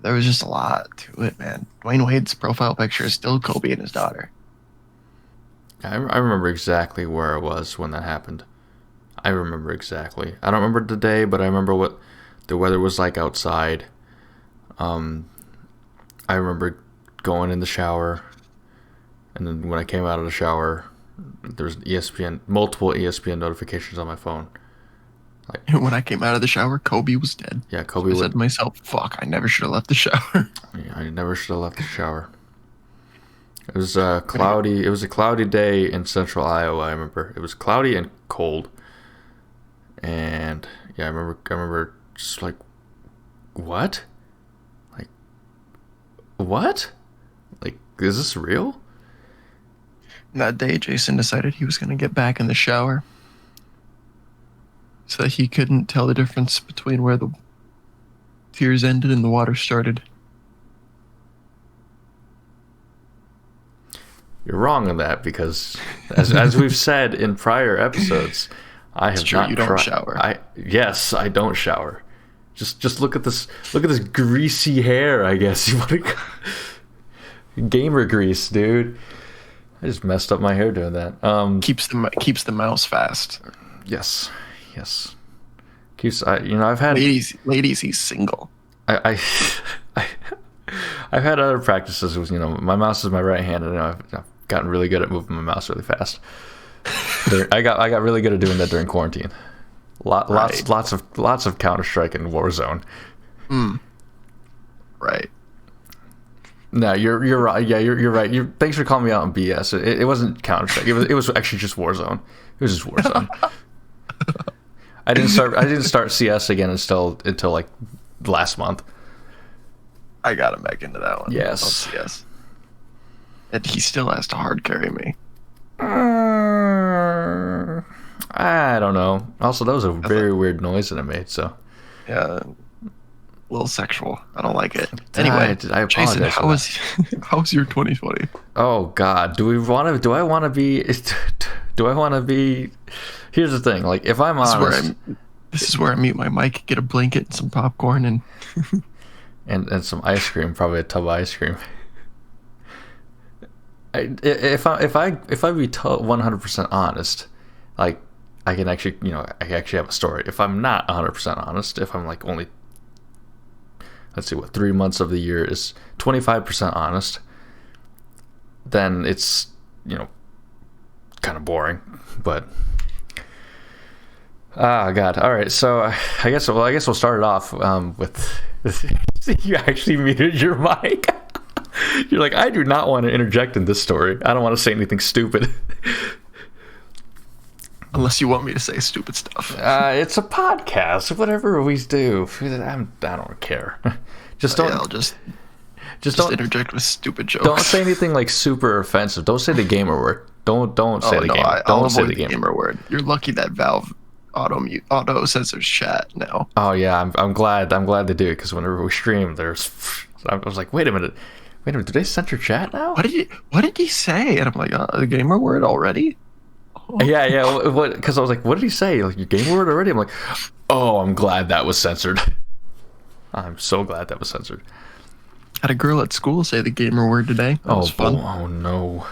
There was just a lot to it, man. Dwayne Wade's profile picture is still Kobe and his daughter. I remember exactly where I was when that happened. I remember exactly. I don't remember the day, but I remember what the weather was like outside. I remember going in the shower, and then when I came out of the shower, there was multiple ESPN notifications on my phone. Like, when I came out of the shower, Kobe was dead. Yeah, Kobe. I said to myself, "Fuck! I never should have left the shower." Yeah, I never should have left the shower. It was cloudy. It was a cloudy day in central Iowa. I remember it was cloudy and cold. And yeah, I remember just like, what? What? Like, is this real? And that day, Jason decided he was going to get back in the shower so that he couldn't tell the difference between where the tears ended and the water started. You're wrong on that, because as we've said in prior episodes, I have not. You don't shower. Yes, I don't shower. Just look at this. Look at this greasy hair. I guess you want to. Gamer grease, dude. I just messed up my hair doing that. Keeps the mouse fast. Yes. Keeps. I've had ladies. He's single. I've had other practices with, my mouse is my right hand, and I've gotten really good at moving my mouse really fast. I got really good at doing that during quarantine. Lots of Counter-Strike and Warzone. Right. No, you're right. Yeah, you're right. Thanks for calling me out on BS. It wasn't Counter-Strike. It was actually just Warzone. It was just Warzone. I didn't start CS again until like last month. I got him back into that one. Yes. CS. And he still has to hard carry me. I don't know. Also, that was a very weird noise that I made. So. Yeah. A little sexual. I don't like it. Anyway, I Jason, how was your 2020? Oh God, do I want to be? Here's the thing. Like, if I'm honest, this is where I mute my mic, get a blanket, and some popcorn, and and some ice cream, probably a tub of ice cream. If I be 100% honest, like, I can actually, I can actually have a story. If I'm not 100% honest, if I'm like only, let's see, 3 months of the year is 25% honest, then it's, kind of boring. But God, all right. So I guess we'll start it off with you actually muted your mic. You're like, I do not want to interject in this story. I don't want to say anything stupid. Unless you want me to say stupid stuff. It's a podcast. Whatever we do, I don't care. Just don't. I'll just don't interject with stupid jokes. Don't say anything like super offensive. Don't say the gamer word. Don't say the gamer. Don't say the gamer word. You're lucky that Valve auto censors chat now. Oh yeah, I'm glad they do it, because whenever we stream, I was like, wait a minute, do they censor chat now? What did he say? And I'm like, the gamer word already? Oh. Yeah. Because I was like, what did he say? Like, your gamer word already? I'm like, oh, I'm glad that was censored. I'm so glad that was censored. Had a girl at school say the gamer word today. That was fun. Oh no.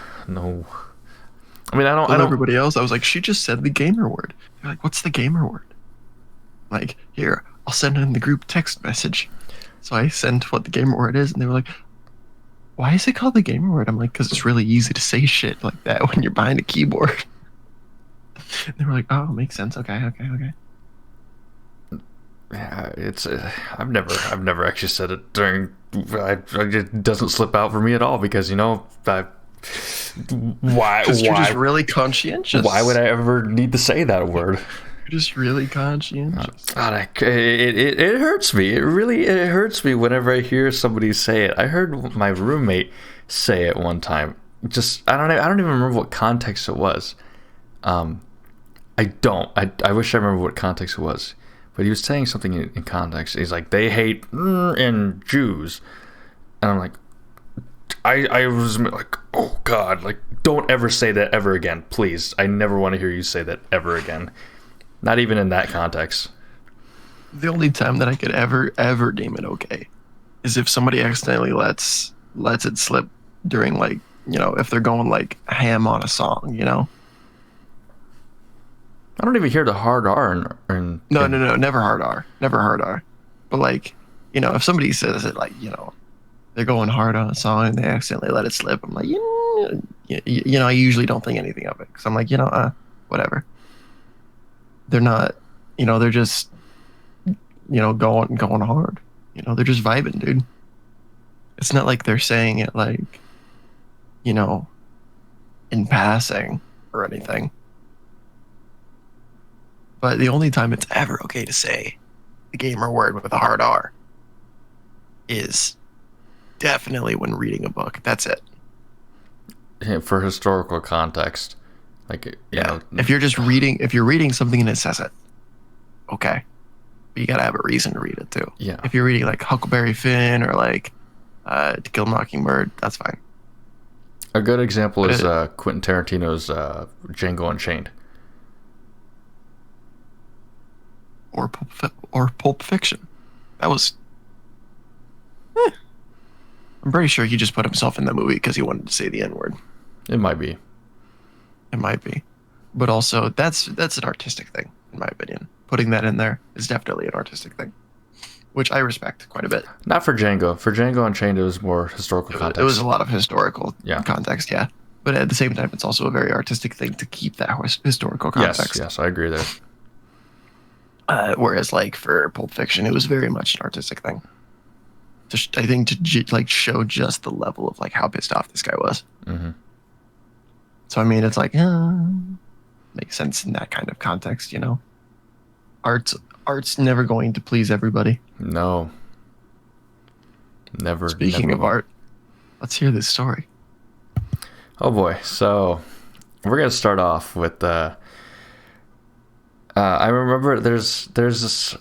I mean, I don't. Everybody else, I was like, she just said the gamer word. They're like, what's the gamer word? Like, here, I'll send it in the group text message. So I sent what the gamer word is, and they were like, why is it called the gamer word? I'm like, because it's really easy to say shit like that when you're behind a keyboard. They were like, "Oh, makes sense. Okay, okay, okay." Yeah, it's I've never actually said it during. It doesn't slip out for me at all because why You're just really conscientious. why would I ever need to say that word? You're just really conscientious. God, it hurts me. It hurts me whenever I hear somebody say it. I heard my roommate say it one time. Just I don't even remember what context it was. I wish I remember what context it was. But he was saying something in context. He's like, they hate and Jews. And I'm like, I was like, oh God, like, don't ever say that ever again, please. I never want to hear you say that ever again. Not even in that context. The only time that I could ever deem it okay is if somebody accidentally lets it slip during, like, you know, if they're going like ham on a song, you know. I don't even hear the hard R No, never hard R. Never hard R. But, like, you know, if somebody says it, like, you know, they're going hard on a song and they accidentally let it slip, I'm like, you know, I usually don't think anything of it because I'm like, you know, whatever. They're not, you know, they're just, you know, going hard. You know, they're just vibing, dude. It's not like they're saying it like, you know, in passing or anything. But the only time it's ever okay to say the gamer word with a hard R is definitely when reading a book. That's it. For historical context. Like, you know, if you're reading something and it says it, okay. But you gotta have a reason to read it too. Yeah. If you're reading like Huckleberry Finn or like To Kill a Mockingbird, that's fine. A good example is Quentin Tarantino's Django Unchained. Or Pulp Fiction. That was... I'm pretty sure he just put himself in the movie because he wanted to say the N-word. It might be. It might be. But also, that's an artistic thing, in my opinion. Putting that in there is definitely an artistic thing, which I respect quite a bit. Not for Django. For Django Unchained, it was more historical context. It was a lot of historical context, yeah. But at the same time, it's also a very artistic thing to keep that historical context. Yes, I agree there. Whereas, like, for Pulp Fiction, it was very much an artistic thing. I think to like show just the level of like how pissed off this guy was. Mm-hmm. So I mean, it's like makes sense in that kind of context, you know. Art's never going to please everybody. No. Never. Speaking of art, let's hear this story. Oh boy! So we're gonna start off with I remember there's this.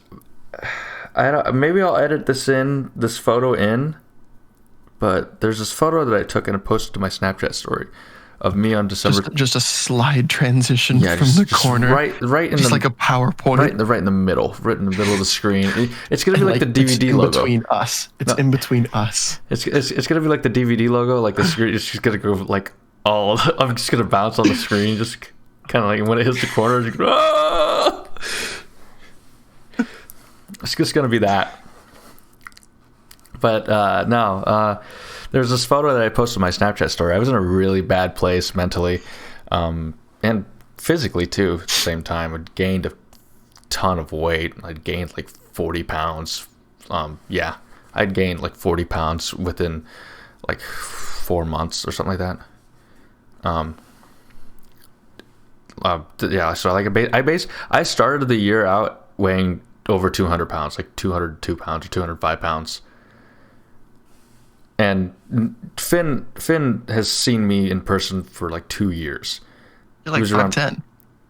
Maybe I'll edit this photo in, but there's this photo that I took and I posted to my Snapchat story of me on December. Just a slide transition from the corner, right in just like a PowerPoint, right in the middle of the screen. It's gonna be like the DVD logo between us. It's in between us. It's gonna be like the DVD logo, like the screen. It's just gonna go like all. I'm just gonna bounce on the screen, just kind of like when it hits the corner. Just go, ah! It's just gonna be that. But no, there's this photo that I posted on my Snapchat story. I was in a really bad place mentally, and physically too. At the same time, I'd gained a ton of weight. I'd gained like 40 pounds. I'd gained like 40 pounds within like 4 months or something like that. So like I started the year out weighing over 200 pounds, like 202 pounds or 205 pounds. And Finn has seen me in person for like 2 years. You're like 5'10".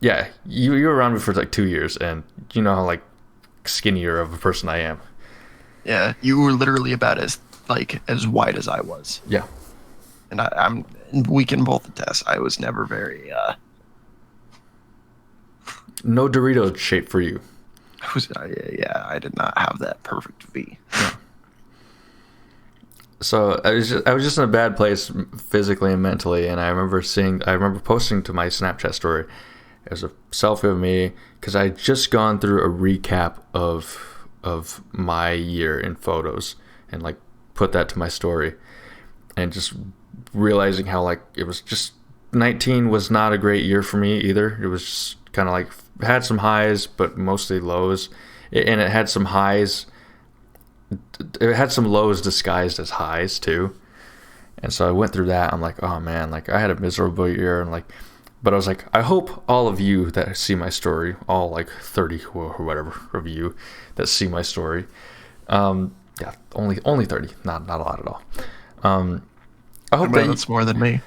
Yeah, you were around me for like 2 years, and you know how like skinnier of a person I am. Yeah, you were literally about as wide as I was. Yeah. And we can both attest, I was never very no Dorito shape for you. I did not have that perfect V. Yeah. So I was just in a bad place physically and mentally, and I remember posting to my Snapchat story as a selfie of me because I had just gone through a recap of my year in photos and like put that to my story, and just realizing how like it was just 19 was not a great year for me either. It was just kind of like had some highs, but mostly lows. And it had some highs. It had some lows disguised as highs too. And so I went through that. I'm like, oh man, like I had a miserable year, and like, but I was like, I hope all of you that see my story, all like 30 or whatever of you that see my story, yeah, only 30, not a lot at all. I hope that's more than me.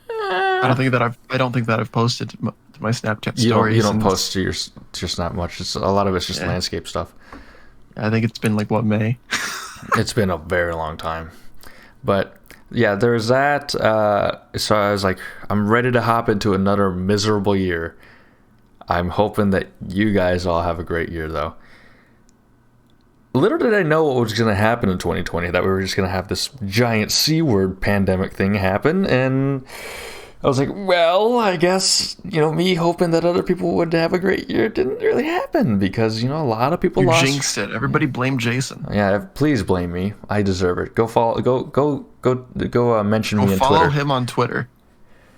I don't think that I've posted to my Snapchat stories. You don't post to your Snap much. It's a lot of it's just landscape stuff. I think it's been like May. It's been a very long time, but yeah, there's that. So I was like, I'm ready to hop into another miserable year. I'm hoping that you guys all have a great year, though. Little did I know what was going to happen in 2020, that we were just going to have this giant C-word pandemic thing happen, and I was like, well, I guess, me hoping that other people would have a great year didn't really happen, because, a lot of people lost. You jinxed it. Everybody blame Jason. Yeah, please blame me. I deserve it. Go follow, go mention me on Twitter. Follow him on Twitter,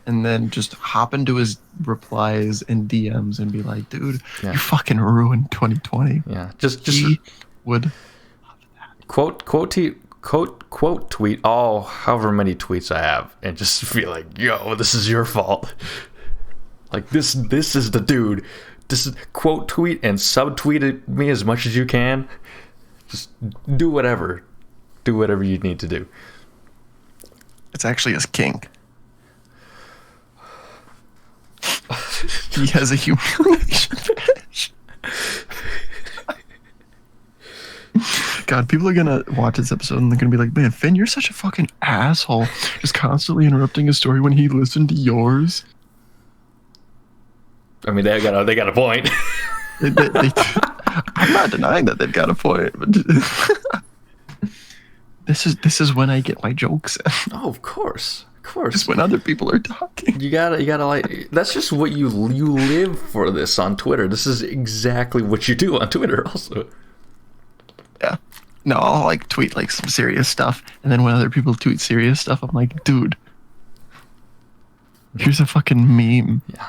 and then just hop into his replies and DMs and be like, dude, you fucking ruined 2020. Yeah, just he would quote tweet all however many tweets I have, and just feel like, yo, this is your fault. Like this is the dude. This is quote tweet and subtweet me as much as you can. Just do whatever you need to do. It's actually his kink. He has a humiliation fetish. God, people are gonna watch this episode and they're gonna be like, man, Finn, you're such a fucking asshole. Just constantly interrupting a story when he listened to yours. I mean, they got a point. I'm not denying that they've got a point, but this is when I get my jokes in. Oh, of course. Just when other people are talking. You gotta like, that's just what you live for this on Twitter. This is exactly what you do on Twitter also. Yeah. No, I'll like tweet like some serious stuff, and then when other people tweet serious stuff, I'm like, dude, here's a fucking meme. Yeah.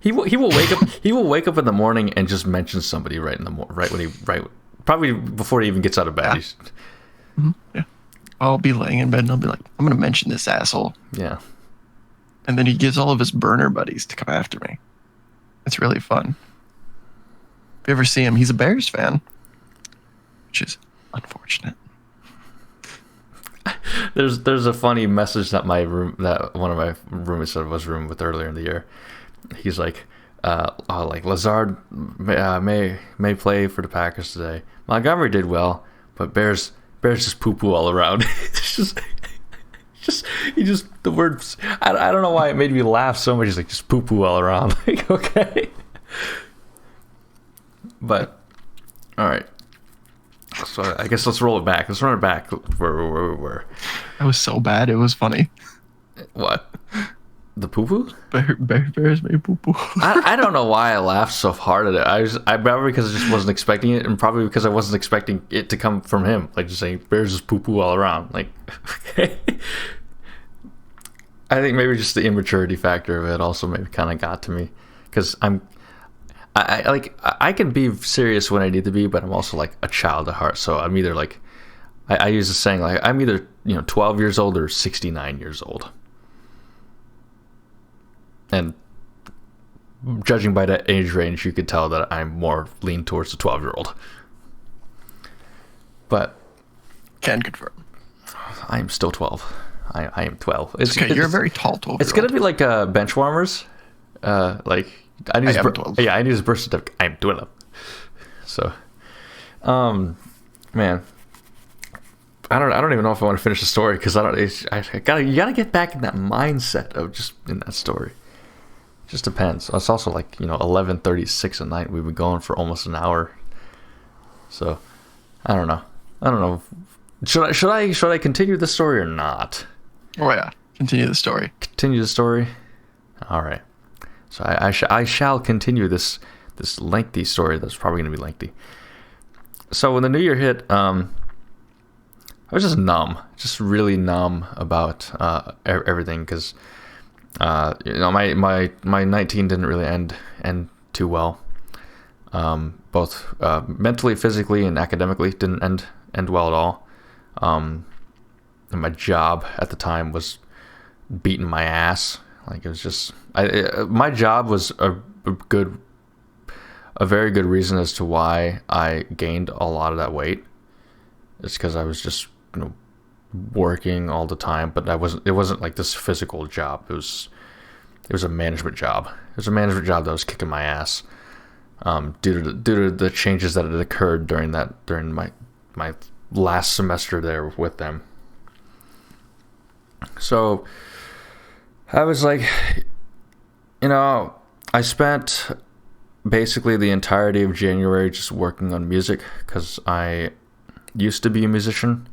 He will wake up. He will wake up in the morning and just mention somebody probably before he even gets out of bed. Yeah. Mm-hmm. Yeah. I'll be laying in bed and I'll be like, I'm gonna mention this asshole. Yeah. And then he gets all of his burner buddies to come after me. It's really fun. If you ever see him, he's a Bears fan, which is unfortunate. There's a funny message that one of my roommates that I was rooming with earlier in the year. He's like, like Lazard may play for the Packers today. Montgomery did well, but Bears just poo-poo all around. It's just the words. I don't know why it made me laugh so much. He's like, just poo-poo all around. Like, okay. But all right. So I guess let's roll it back. Let's run it back where we were. That was so bad. It was funny. What? The poo-poo? Bears made poo-poo. I don't know why I laughed so hard at it. I probably because I just wasn't expecting it, and probably because I wasn't expecting it to come from him. Like just saying, Bears just poo-poo all around. Like, okay. I think maybe just the immaturity factor of it also maybe kind of got to me, because I can be serious when I need to be, but I'm also like a child at heart. So I'm either like, I use the saying like, I'm either 12 years old or 69 years old. And judging by that age range, you could tell that I'm more lean towards the 12-year-old. But can confirm. I am still 12. I am 12. It's okay. You're a very tall 12-year-old. It's gonna be like bench warmers. Like I need his birth certificate. I am 12. So, man, I don't even know if I want to finish the story, because you gotta get back in that mindset of just in that story. Just depends. It's also like 11:36 at night. We've been going for almost an hour. So I don't know. Should I continue the story or not? Oh yeah, continue the story. Continue the story. All right. So I shall continue this lengthy story that's probably going to be lengthy. So when the new year hit, I was just numb, just really numb about everything, because My 19 didn't really end too well. Both mentally, physically, and academically didn't end well at all. And my job at the time was beating my ass. Like, it was just my job was a very good reason as to why I gained a lot of that weight. It's because I was just working all the time, but it wasn't like this physical job. It was a management job. It was a management job that was kicking my ass, due to the changes that had occurred during my last semester there with them. So I was like, I spent basically the entirety of January just working on music, because I used to be a musician.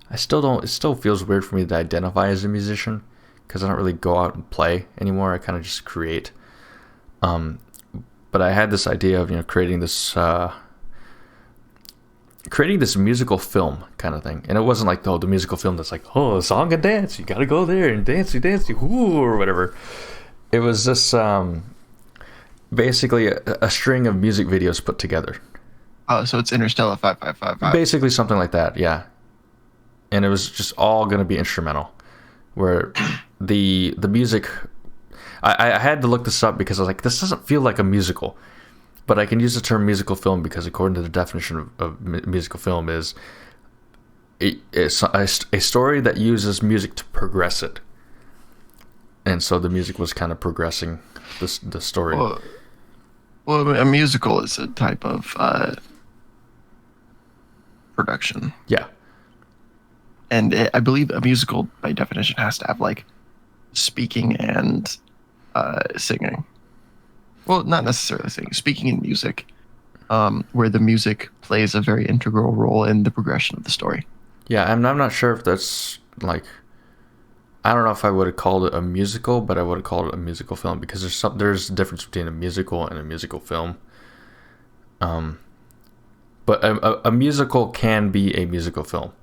I still don't. It still feels weird for me to identify as a musician, because I don't really go out and play anymore. I kind of just create. But I had this idea of creating this musical film kind of thing, and it wasn't like the musical film that's like, oh, a song and dance, you gotta go there and dance, whoo, or whatever. It was this basically a string of music videos put together. Oh, so it's Interstellar 5555. Basically something like that, yeah. And it was just all going to be instrumental, where the music, I had to look this up because I was like, this doesn't feel like a musical, but I can use the term musical film because according to the definition of musical film is it's a story that uses music to progress it. And so the music was kind of progressing the story. Well, a musical is a type of production. Yeah. And I believe a musical, by definition, has to have like speaking and singing. Well, not necessarily singing, speaking and music, where the music plays a very integral role in the progression of the story. Yeah, I'm not sure if that's like, I don't know if I would have called it a musical, but I would have called it a musical film, because there's a difference between a musical and a musical film. But a musical can be a musical film.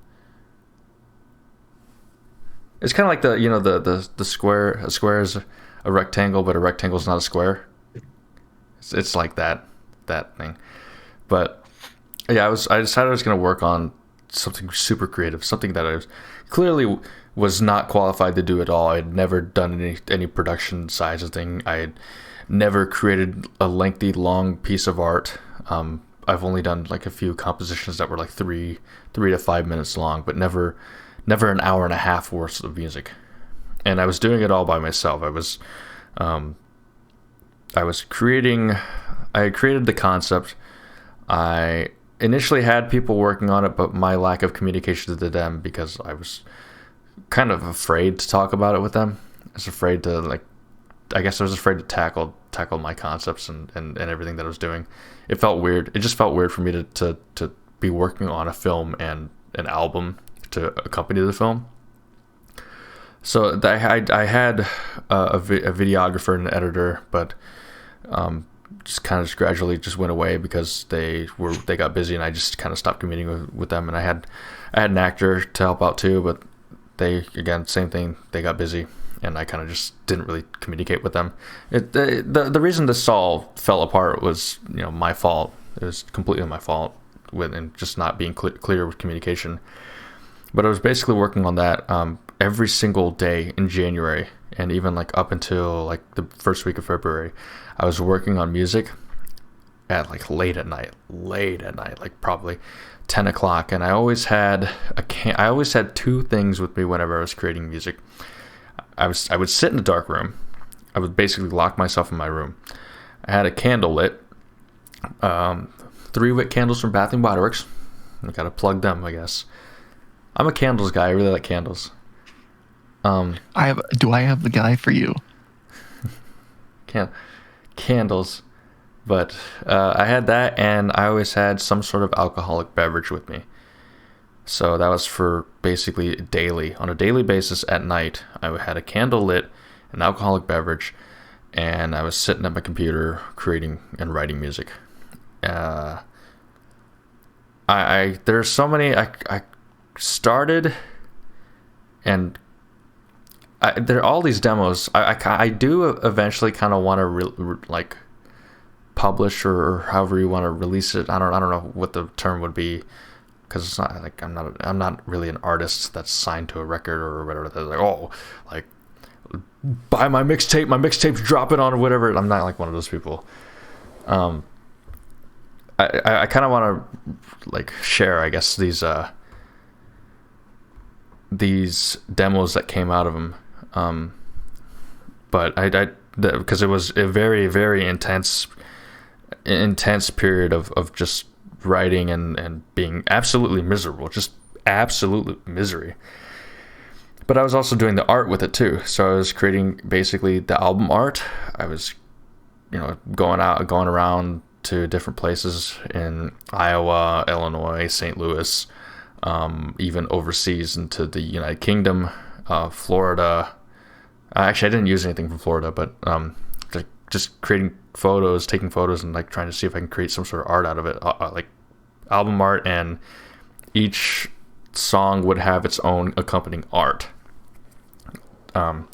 It's kind of like the square. A square is a rectangle, but a rectangle is not a square. It's like that thing. But yeah, I decided I was going to work on something super creative, something that I clearly was not qualified to do at all. I had never done any production size of thing. I had never created a lengthy, long piece of art. I've only done like a few compositions that were like 3 to 5 minutes long, but never an hour and a half worth of music. And I was doing it all by myself. I had created the concept. I initially had people working on it, but my lack of communication to them, because I was kind of afraid to talk about it with them. I was afraid to I was afraid to tackle my concepts and everything that I was doing. It felt weird. It just felt weird for me to be working on a film and an album to accompany the film. So I had a videographer and an editor, but just kind of gradually just went away because they got busy, and I just kind of stopped communicating with them. And I had an actor to help out too, but they, again, same thing. They got busy, and I kind of just didn't really communicate with them. The reason this all fell apart was my fault. It was completely my fault and just not being clear with communication. But I was basically working on that every single day in January, and even like up until like the first week of February. I was working on music at like late at night, like probably 10 o'clock. And I always had two things with me whenever I was creating music. I would sit in a dark room. I would basically lock myself in my room. I had a candle lit, 3 wick candles from Bath and Body Works. I gotta plug them, I guess. I'm a candles guy. I really like candles. Do I have the guy for you? Candles, but I had that, and I always had some sort of alcoholic beverage with me. So that was for basically on a daily basis at night. I had a candle lit, an alcoholic beverage, and I was sitting at my computer creating and writing music. There's so many. I started, and there are all these demos. I do eventually kind of want to like publish or however you want to release it. I don't know what the term would be, because it's not like I'm not really an artist that's signed to a record or whatever. They're like, oh, like buy my mixtape, my mixtape's dropping on or whatever. I'm not like one of those people. I kind of want to like share, I guess, these demos that came out of them. But because it was a very, very intense period of just writing and being absolutely miserable, just absolute misery. But I was also doing the art with it too. So I was creating basically the album art. I was, going around to different places in Iowa, Illinois, St. Louis, even overseas into the United Kingdom, Florida. Actually, I didn't use anything from Florida, but just creating photos, taking photos, and like trying to see if I can create some sort of art out of it, like album art, and each song would have its own accompanying art. And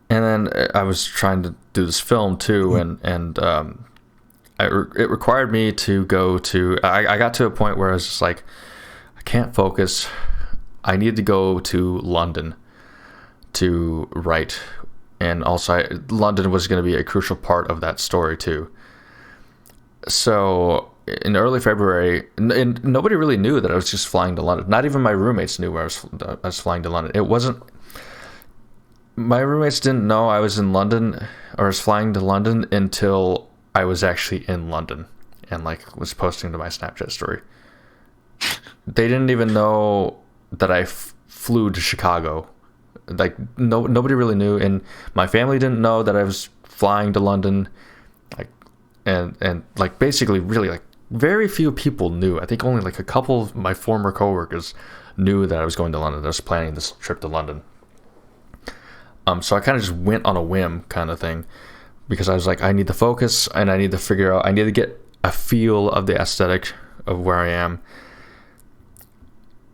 then I was trying to do this film too, and it required me to go to. I got to a point where I was just like, I can't focus. I need to go to London to write, and also London was going to be a crucial part of that story too. So in early February, and nobody really knew that I was just flying to London. Not even my roommates knew where I was flying to London. It wasn't. My roommates didn't know I was in London or was flying to London until I was actually in London and like was posting to my Snapchat story. They didn't even know that I flew to Chicago. Like nobody really knew, and my family didn't know that I was flying to London. Like, and like basically really like very few people knew. I think only like a couple of my former coworkers knew that I was going to London. I was planning this trip to London. So I kind of just went on a whim kind of thing, because I was like, I need to focus and I need to figure out, I need to get a feel of the aesthetic of where I am,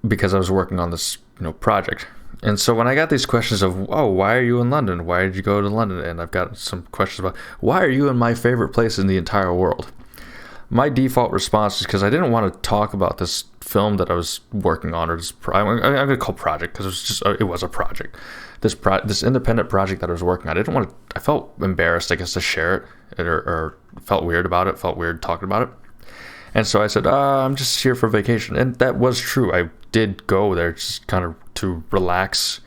because I was working on this, project. And so when I got these questions of, oh, why are you in London? Why did you go to London? And I've got some questions about, why are you in my favorite place in the entire world? My default response is because I didn't want to talk about this film that I was working on, or this I'm going to call project, because it was a project. This independent project that I was working on. I didn't want to. I felt embarrassed, I guess, to share it, or felt weird about it. Felt weird talking about it. And so I said, I'm just here for vacation, and that was true. I did go there just kind of to relax,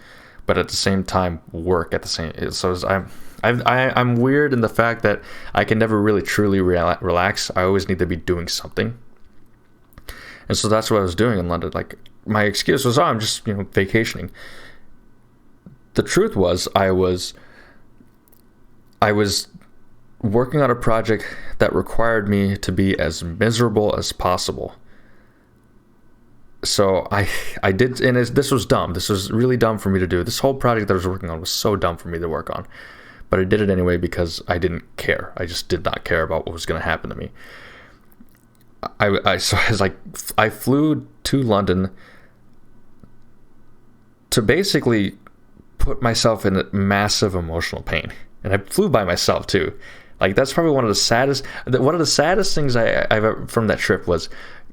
but at the same time work at the same. So I'm weird in the fact that I can never really truly relax. I always need to be doing something. And so that's what I was doing in London. Like, my excuse was, I'm just, vacationing. The truth was, I was working on a project that required me to be as miserable as possible. So I did, and this was dumb. This was really dumb for me to do. This whole project that I was working on was so dumb for me to work on. But I did it anyway because I didn't care. I just did not care about what was going to happen to me. So I was like, I flew to London to basically put myself in massive emotional pain. And I flew by myself too. Like, that's probably one of the saddest things I ever from that trip was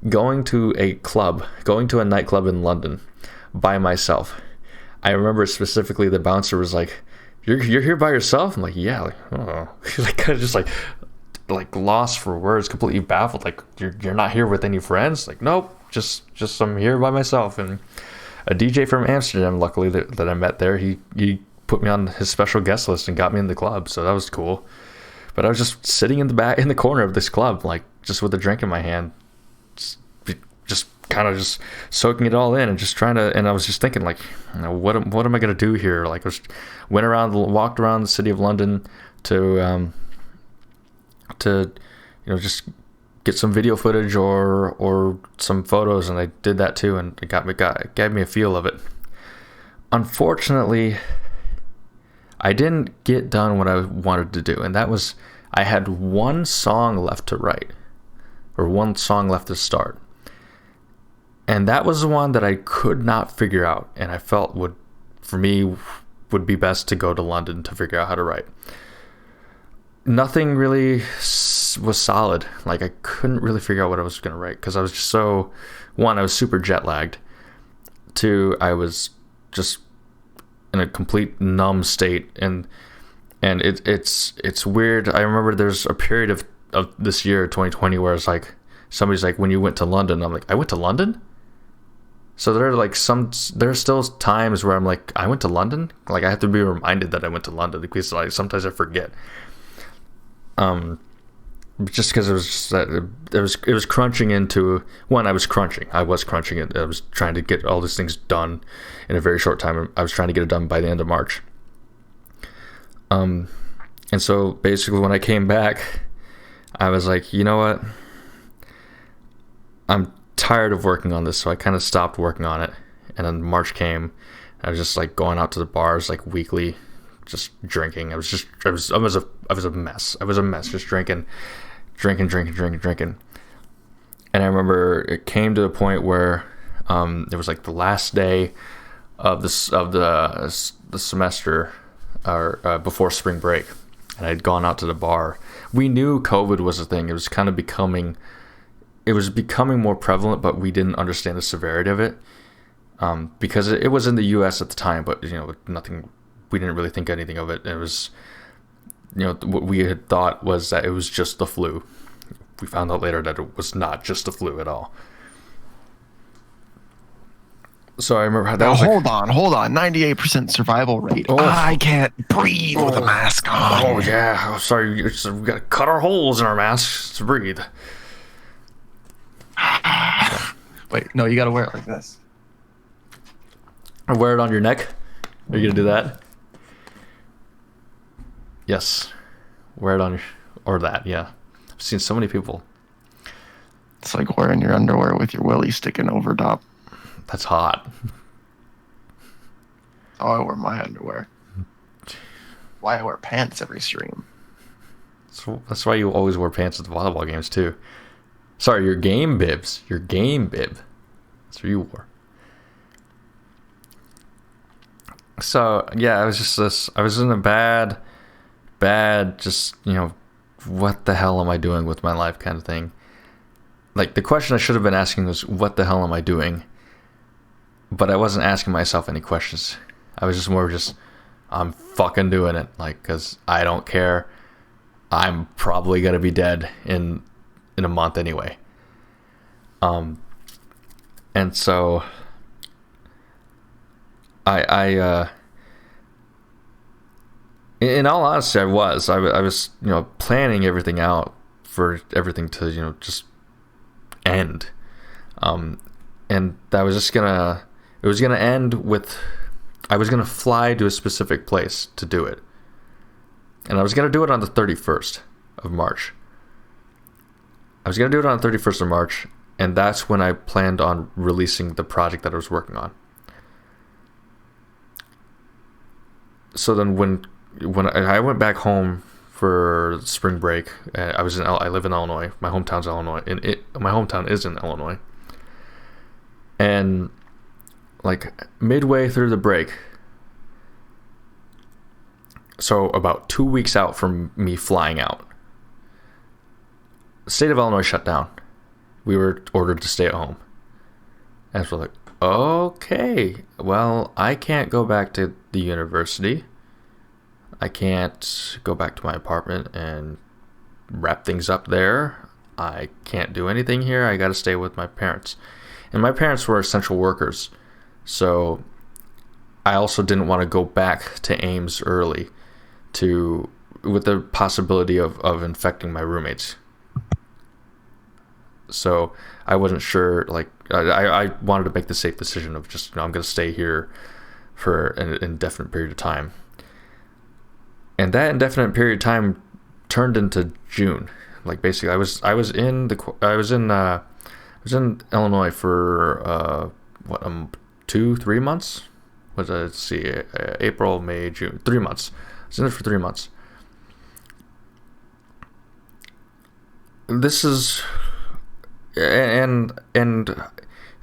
going to a nightclub in London by myself. I remember specifically the bouncer was like, You're here by yourself? I'm like, yeah. Like, oh. Like, kind of just like lost for words, completely baffled. Like, you're not here with any friends? Like, nope, just I'm here by myself. And a DJ from Amsterdam, luckily that I met there, he put me on his special guest list and got me in the club, so that was cool. But I was just sitting in the corner of this club, like just with a drink in my hand, just kind of just soaking it all in and just trying to. And I was just thinking, like, what am I gonna do here? Like, I walked around the city of London to just get some video footage or some photos, and I did that too, and it gave me a feel of it. Unfortunately, I didn't get done what I wanted to do, and that was, I had one song left to write, or one song left to start, and that was the one that I could not figure out, and I felt would for me would be best to go to London to figure out how to write. Nothing really was solid. Like, I couldn't really figure out what I was going to write because I was just so, one, I was super jet lagged. Two, I was just in a complete numb state, and it's weird. I remember there's a period of this year, 2020, where it's like somebody's like, when you went to London, I'm like, I went to London? So there's still times where I'm like, I went to London? Like, I have to be reminded that I went to London because like sometimes I forget. Just because it was just that it was crunching into one. I was crunching it. I was trying to get all these things done in a very short time. I was trying to get it done by the end of March. And so basically when I came back, I was like, you know what? I'm tired of working on this. So I kind of stopped working on it. And then March came. I was just like going out to the bars like weekly, just drinking. I was a mess. I was a mess, just drinking. And I remember it came to the point where it was like the last day of the semester, or before spring break, and I'd gone out to the bar. We knew COVID was a thing. It was kind of becoming more prevalent, but we didn't understand the severity of it because it was in the U.S. at the time, but nothing. We didn't really think anything of it. It was, what we had thought was that it was just the flu. We found out later that it was not just the flu at all. So I remember how that was. Hold on. 98% survival rate. Oh. I can't breathe with a mask on. Oh yeah. Oh, sorry. We got to cut our holes in our masks to breathe. Wait, no, you got to wear it like this. Or wear it on your neck. Are you gonna do that? Yes. Wear it on your, or that. Yeah. I've seen so many people. It's like wearing your underwear with your willy sticking over top. That's hot. Oh, I wear my underwear. Why I wear pants every stream. So that's why you always wear pants at the volleyball games too. Sorry, your game bibs. Your game bib. That's what you wore. So yeah, I was in a bad, just, what the hell am I doing with my life kind of thing. Like, the question I should have been asking was, what the hell am I doing? But I wasn't asking myself any questions. I was just more I'm fucking doing it. Like, cause I don't care. I'm probably going to be dead in a month anyway. And so I in all honesty, I was, planning everything out for everything to, just end. And that was just it was gonna end with, I was gonna fly to a specific place to do it. And I was gonna do it on the 31st of March. I was gonna do it on the 31st of March, and that's when I planned on releasing the project that I was working on. So then when I went back home for spring break, I live in Illinois. My hometown's Illinois, and my hometown is in Illinois. And like midway through the break, so about 2 weeks out from me flying out, the state of Illinois shut down. We were ordered to stay at home. And so we're like, okay, well, I can't go back to the university. I can't go back to my apartment and wrap things up there. I can't do anything here. I got to stay with my parents. And my parents were essential workers. So I also didn't want to go back to Ames early with the possibility of infecting my roommates. So I wasn't sure, like, I wanted to make the safe decision of just, I'm going to stay here for an indefinite period of time. And that indefinite period of time turned into June. Like, basically, I was in Illinois for 2-3 months. Let's see, April, May, June, 3 months. I was in there for 3 months. This is, and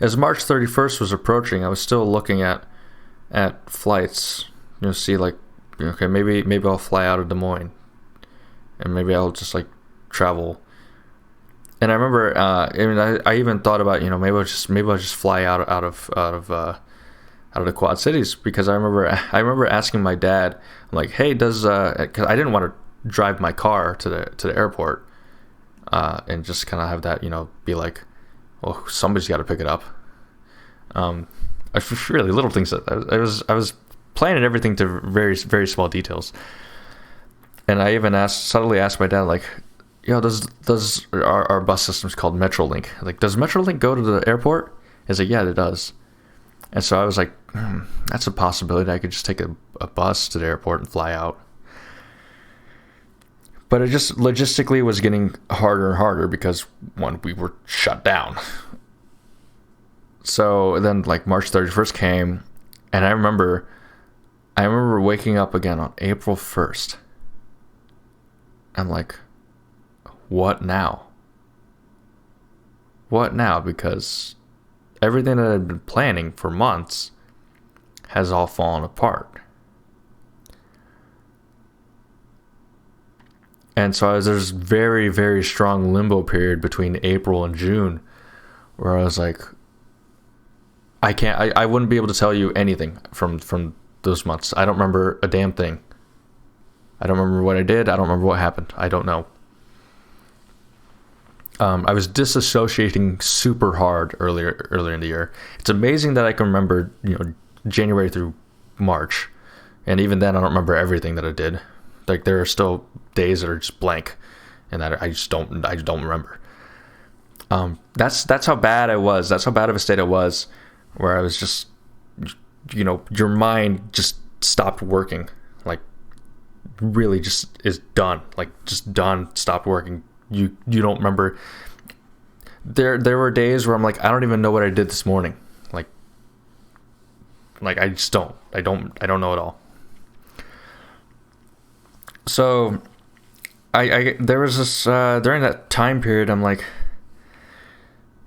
as March 31st was approaching, I was still looking at at flights, see like, okay, maybe I'll fly out of Des Moines, and maybe I'll just like travel. And I remember, I even thought about, maybe I'll just fly out of the Quad Cities, because I remember asking my dad, I'm like, hey, because I didn't want to drive my car to the airport, and just kind of have that, be like, well, somebody's got to pick it up. Really little things. I was planning everything to very, very small details. And I even subtly asked my dad, like, does our bus system's called Metrolink? Like, does Metrolink go to the airport? He's like, yeah, it does. And so I was like, that's a possibility. I could just take a bus to the airport and fly out. But it just logistically was getting harder and harder because, one, we were shut down. So then, like, March 31st came, and I remember waking up again on April 1st. I'm like, what now? What now? Because everything that I'd been planning for months has all fallen apart. And so there's very, very strong limbo period between April and June where I was like, I wouldn't be able to tell you anything from those months. I don't remember a damn thing. I don't remember what I did. I don't remember what happened. I don't know. I was disassociating super hard earlier in the year. It's amazing that I can remember, January through March, and even then I don't remember everything that I did. Like, there are still days that are just blank, and that I don't remember. That's how bad I was. That's how bad of a state I was, where I was just, your mind just stopped working. Like, really just is done. Like, just done, stopped working. You don't remember. There were days where I'm like, I don't even know what I did this morning. Like I just don't. I don't know at all. So I there was this during that time period, I'm like,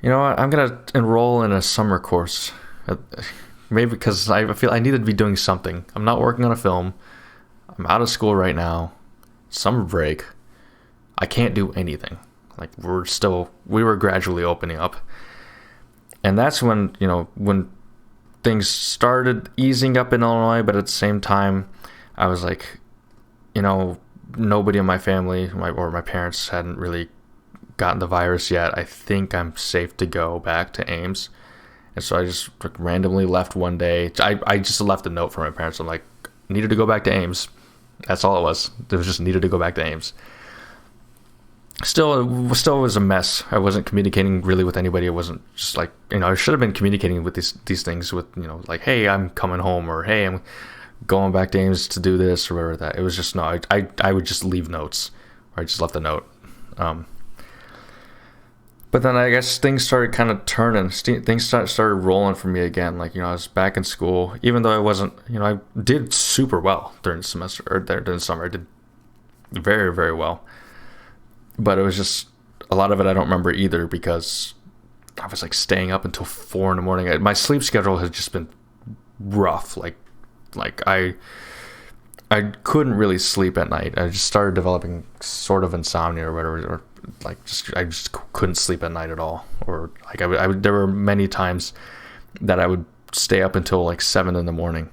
you know what, I'm gonna enroll in a summer course. Maybe because I feel I needed to be doing something. I'm not working on a film. I'm out of school right now. Summer break. I can't do anything. Like, we were gradually opening up. And that's when, when things started easing up in Illinois, but at the same time, I was like, nobody in my family, my parents hadn't really gotten the virus yet. I think I'm safe to go back to Ames. And so I just randomly left one day. I just left a note for my parents. I'm like, needed to go back to Ames. That's all it was. It was just needed to go back to Ames. Still was a mess. I wasn't communicating really with anybody. It wasn't just like, I should have been communicating with these things with, like, hey, I'm coming home, or hey, I'm going back to Ames to do this, or whatever that. It was just, no, I would just leave notes, or I just left a note. But then I guess things started kind of turning. Things started rolling for me again. Like, I was back in school, even though I wasn't, I did super well during the semester, or during the summer. I did very, very well. But it was just, a lot of it I don't remember either, because I was like staying up until 4 a.m. My sleep schedule has just been rough. Like I couldn't really sleep at night. I just started developing sort of insomnia or whatever, or like I just couldn't sleep at night at all. Or like I there were many times that I would stay up until like 7 a.m.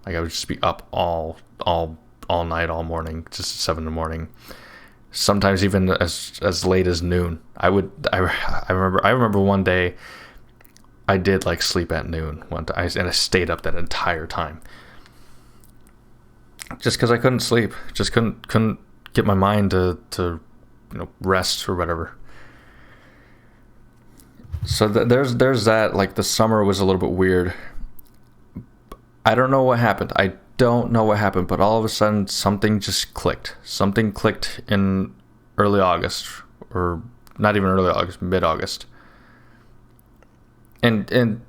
Like, I would just be up all night, all morning, just 7 a.m. Sometimes even as late as noon. I remember one day I did like sleep at noon one time, and I stayed up that entire time just because I couldn't sleep. Just couldn't get my mind to rest or whatever. So there's that. Like, the summer was a little bit weird. I don't know what happened. But all of a sudden something just clicked. Something clicked in early August, or not even early August, mid-August. And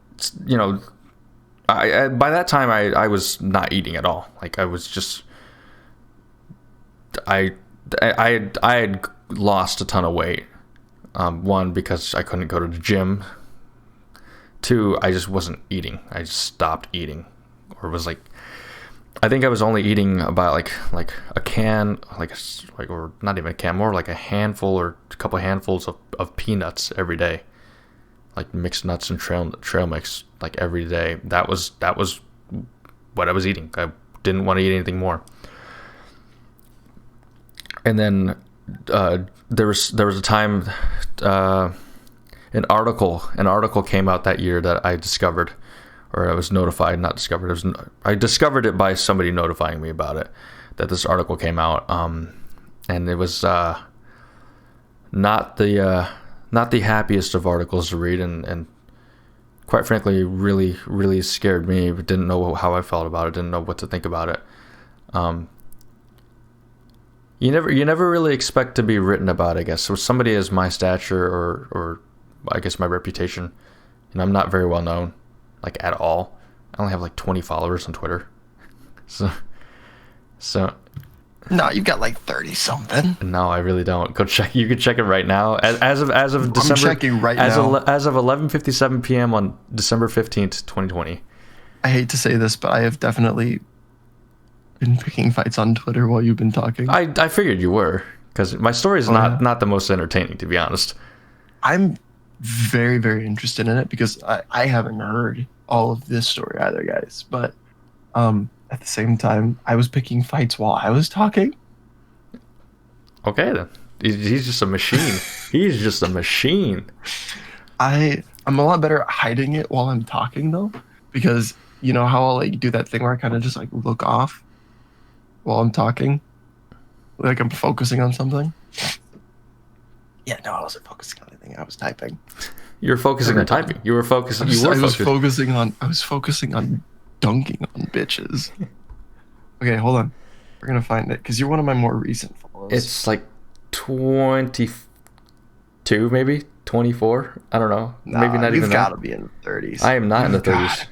I by that time I was not eating at all. Like, I was just I had lost a ton of weight. One, because I couldn't go to the gym. Two, I just wasn't eating. I just stopped eating or was like, I think I was only eating about like a can, or not even a can, more like a handful or a couple of handfuls of peanuts every day, like mixed nuts and trail mix like every day. That was what I was eating. I didn't want to eat anything more. And then there was a time an article came out that year that I discovered, or I was notified, not discovered. I discovered it by somebody notifying me about it, that this article came out, and it was not the happiest of articles to read, and quite frankly, really, really scared me. Didn't know how I felt about it. Didn't know what to think about it. You never really expect to be written about, I guess. So somebody as my stature, or I guess my reputation, and I'm not very well known, like at all. I only have like 20 followers on Twitter. So No, you've got like 30 something. no, I really don't. Go check. You can check it right now. As of December. I'm checking right now. As of 11:57 p.m. on December 15th, 2020. I hate to say this, but I have definitely been picking fights on Twitter while you've been talking. I figured you were, because my story is not the most entertaining, to be honest. I'm very, very interested in it because I haven't heard all of this story either, guys. But at the same time, I was picking fights while I was talking. Okay, then. He's just a machine. He's just a machine. I'm a lot better at hiding it while I'm talking, though, because you know how I'll like do that thing where I kind of just like look off while I'm talking, like I'm focusing on something. Yeah, no, I wasn't focusing on anything. I was typing. You were focusing on typing. You were focusing. I was focusing on dunking on bitches. Okay, hold on. We're gonna find it because you're one of my more recent followers. It's like 22, maybe 24. I don't know. Nah, maybe not even. You've got to be in the 30s. I am not in the 30s.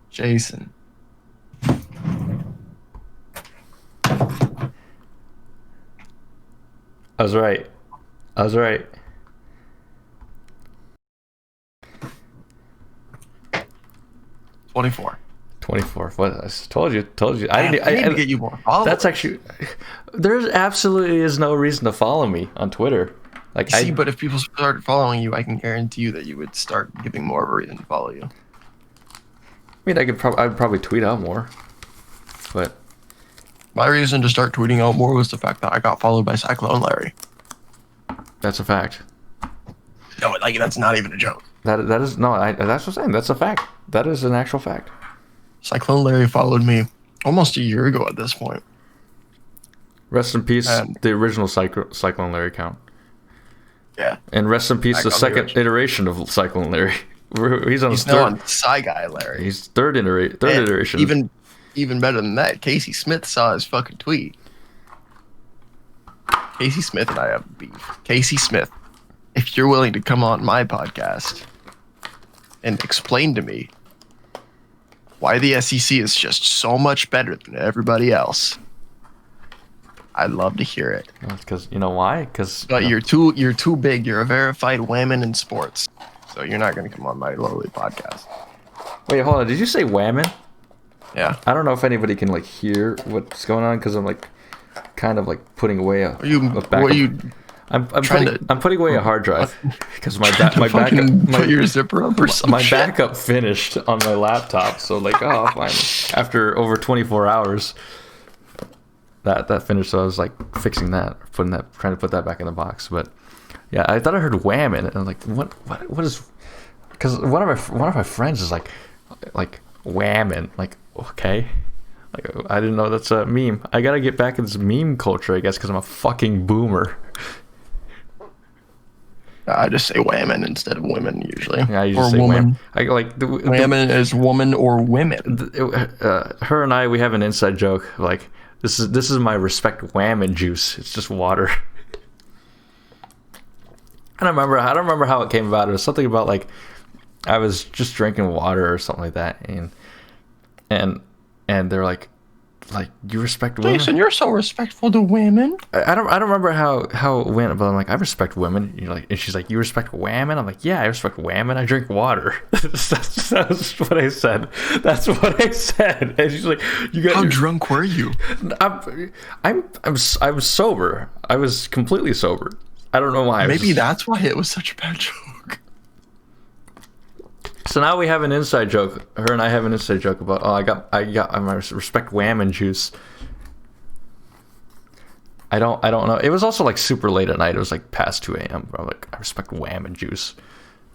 Jason. I was right. 24. 24. What? I told you. I need to get you more followers. That's actually. There's absolutely is no reason to follow me on Twitter. Like, but if people started following you, I can guarantee you that you would start giving more of a reason to follow you. I mean, I'd probably tweet out more, but my reason to start tweeting out more was the fact that I got followed by Cyclone Larry. That's a fact. No, like that's not even a joke. That is no. That's what I'm saying. That's a fact. That is an actual fact. Cyclone Larry followed me almost a year ago at this point. Rest in peace, the original Cyclone Larry account. Yeah. And rest in peace, the second iteration of Cyclone Larry. He's on Psy Guy Larry. He's third iteration. Even better than that, Casey Smith saw his fucking tweet. Casey Smith and I have beef. Casey Smith, if you're willing to come on my podcast and explain to me why the SEC is just so much better than everybody else, I'd love to hear it. Because you know why? But you're too big. You're a verified whammon in sports, so you're not going to come on my lowly podcast. Wait, hold on. Did you say whammon? Yeah. I don't know if anybody can like hear what's going on because I'm like kind of like putting away I'm putting away a hard drive because my backup put your zipper up or something. My backup finished on my laptop, so like fine. After over 24 hours, that finished. So I was like fixing that, trying to put that back in the box. But yeah, I thought I heard whammon, and I'm like, what is? Because one of my friends is like whammon, like okay. Like, I didn't know that's a meme. I gotta get back in this meme culture, I guess, because I'm a fucking boomer. I just say whammon instead of women usually. Yeah, I usually say woman. Whammon is woman or women. Her and I, we have an inside joke. Like this is my respect whammon juice. It's just water. I don't remember how it came about. It was something about like I was just drinking water or something like that, and they're like like, you respect women? Jason, you're so respectful to women. I don't remember how it went, but I'm like, I respect women. And she's like, you respect women? I'm like, yeah, I respect women. I drink water. That's what I said. That's what I said. And she's like, how drunk were you? I was sober. I was completely sober. I don't know why. Maybe that's why it was such a bad joke. So now we have an inside joke. Her and I have an inside joke about, I got my respect whammon juice. I don't know. It was also like super late at night. It was like past 2 a.m. I'm like, I respect whammon juice.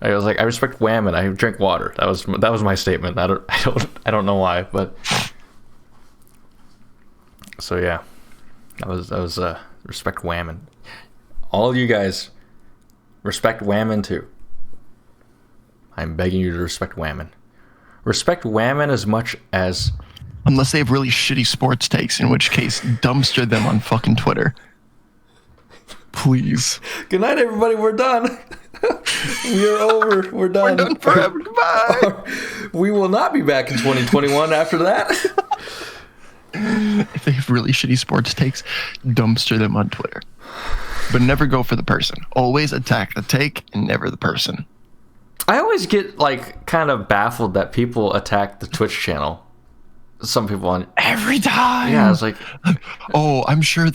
I was like, I respect whammon. I drink water. That was my statement. I don't know why, but so yeah, that was respect whammon. All you guys respect whammon too. I'm begging you to respect whammon. Respect whammon as much as... Unless they have really shitty sports takes, in which case, dumpster them on fucking Twitter. Please. Good night, everybody. We're done. We are over. We're done. We're done forever. Goodbye. We will not be back in 2021 after that. If they have really shitty sports takes, dumpster them on Twitter. But never go for the person. Always attack the take and never the person. I always get like kind of baffled that people attack the Twitch channel. Some people on every time. Yeah, it's like, oh, I'm sure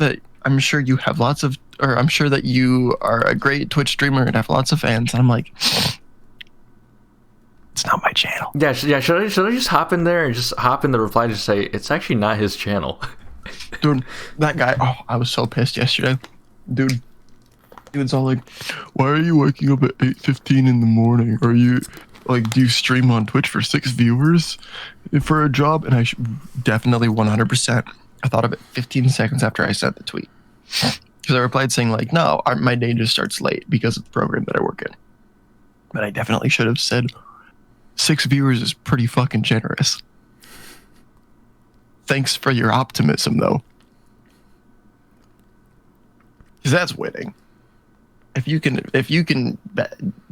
you have lots of, or I'm sure that you are a great Twitch streamer and have lots of fans. And I'm like, it's not my channel. Yeah. Should I just hop in there and just hop in the reply to say it's actually not his channel? Dude, that guy. Oh, I was so pissed yesterday, dude. It's all like, why are you waking up at 8:15 in the morning? Are you like, do you stream on Twitch for 6 viewers for a job? And I definitely 100%. I thought of it 15 seconds after I sent the tweet, because I replied saying like, no, my day just starts late because of the program that I work in. But I definitely should have said 6 viewers is pretty fucking generous. Thanks for your optimism, though, because that's winning. If you can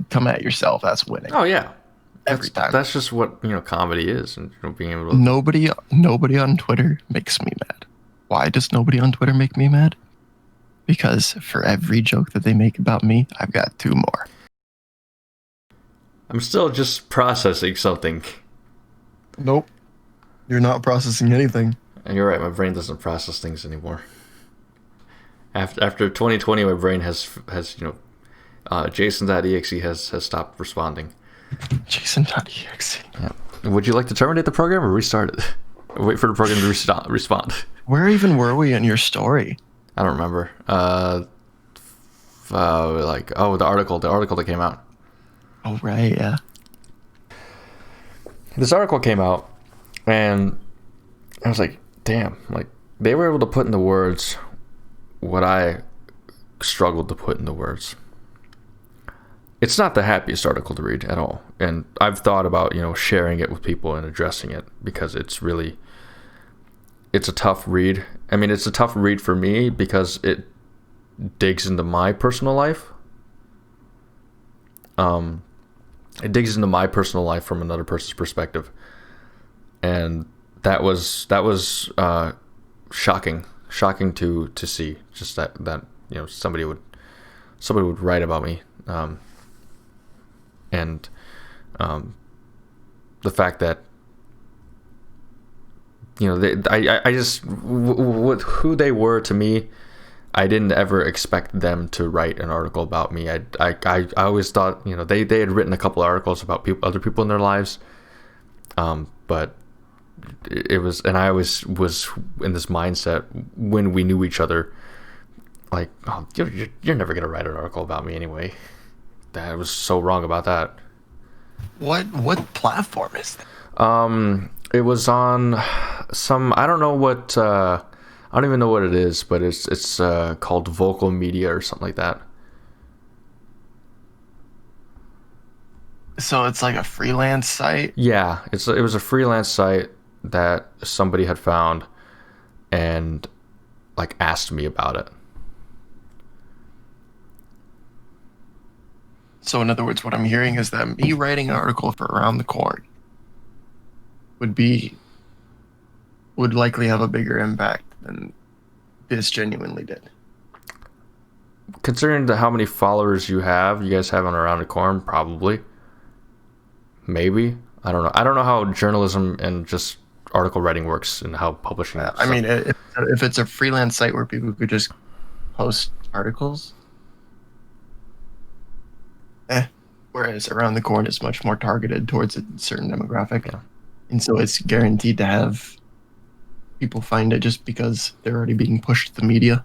come at yourself, that's winning. Oh yeah, every time. That's just what comedy is, and being able to. Nobody on Twitter makes me mad. Why does nobody on Twitter make me mad? Because for every joke that they make about me, I've got 2 more. I'm still just processing something. Nope, you're not processing anything. And you're right. My brain doesn't process things anymore. After 2020, my brain has Jason.exe has stopped responding. Jason.exe. Yeah. Would you like to terminate the program or restart it? Wait for the program to respond. Where even were we in your story? I don't remember. The article that came out. Oh right, yeah. This article came out, and I was like, damn, like they were able to put into words what I struggled to put into words. It's not the happiest article to read at all. And I've thought about, sharing it with people and addressing it, because it's a tough read. I mean, it's a tough read for me because it digs into my personal life. It digs into my personal life from another person's perspective. And that was shocking to see, just that somebody would write about me, and the fact that I just with who they were to me, I didn't ever expect them to write an article about me. I always thought they had written a couple articles about other people in their lives, but it was, and I always was in this mindset when we knew each other, like, oh, you're never gonna write an article about me anyway. I was so wrong about that. What platform is that? It was on some, I don't know what, I don't even know what it is, but it's called Vocal Media or something like that. So it's like a freelance site? Yeah, it was a freelance site that somebody had found and like asked me about it. So in other words, what I'm hearing is that me writing an article for Around the Corn would would likely have a bigger impact than this genuinely did. Considering how many followers you guys have on Around the Corn, probably. Maybe. I don't know. I don't know how journalism and just article writing works and how publishing. I mean, if it's a freelance site where people could just post articles, whereas Around the Corn is much more targeted towards a certain demographic, and so it's guaranteed to have people find it just because they're already being pushed to the media.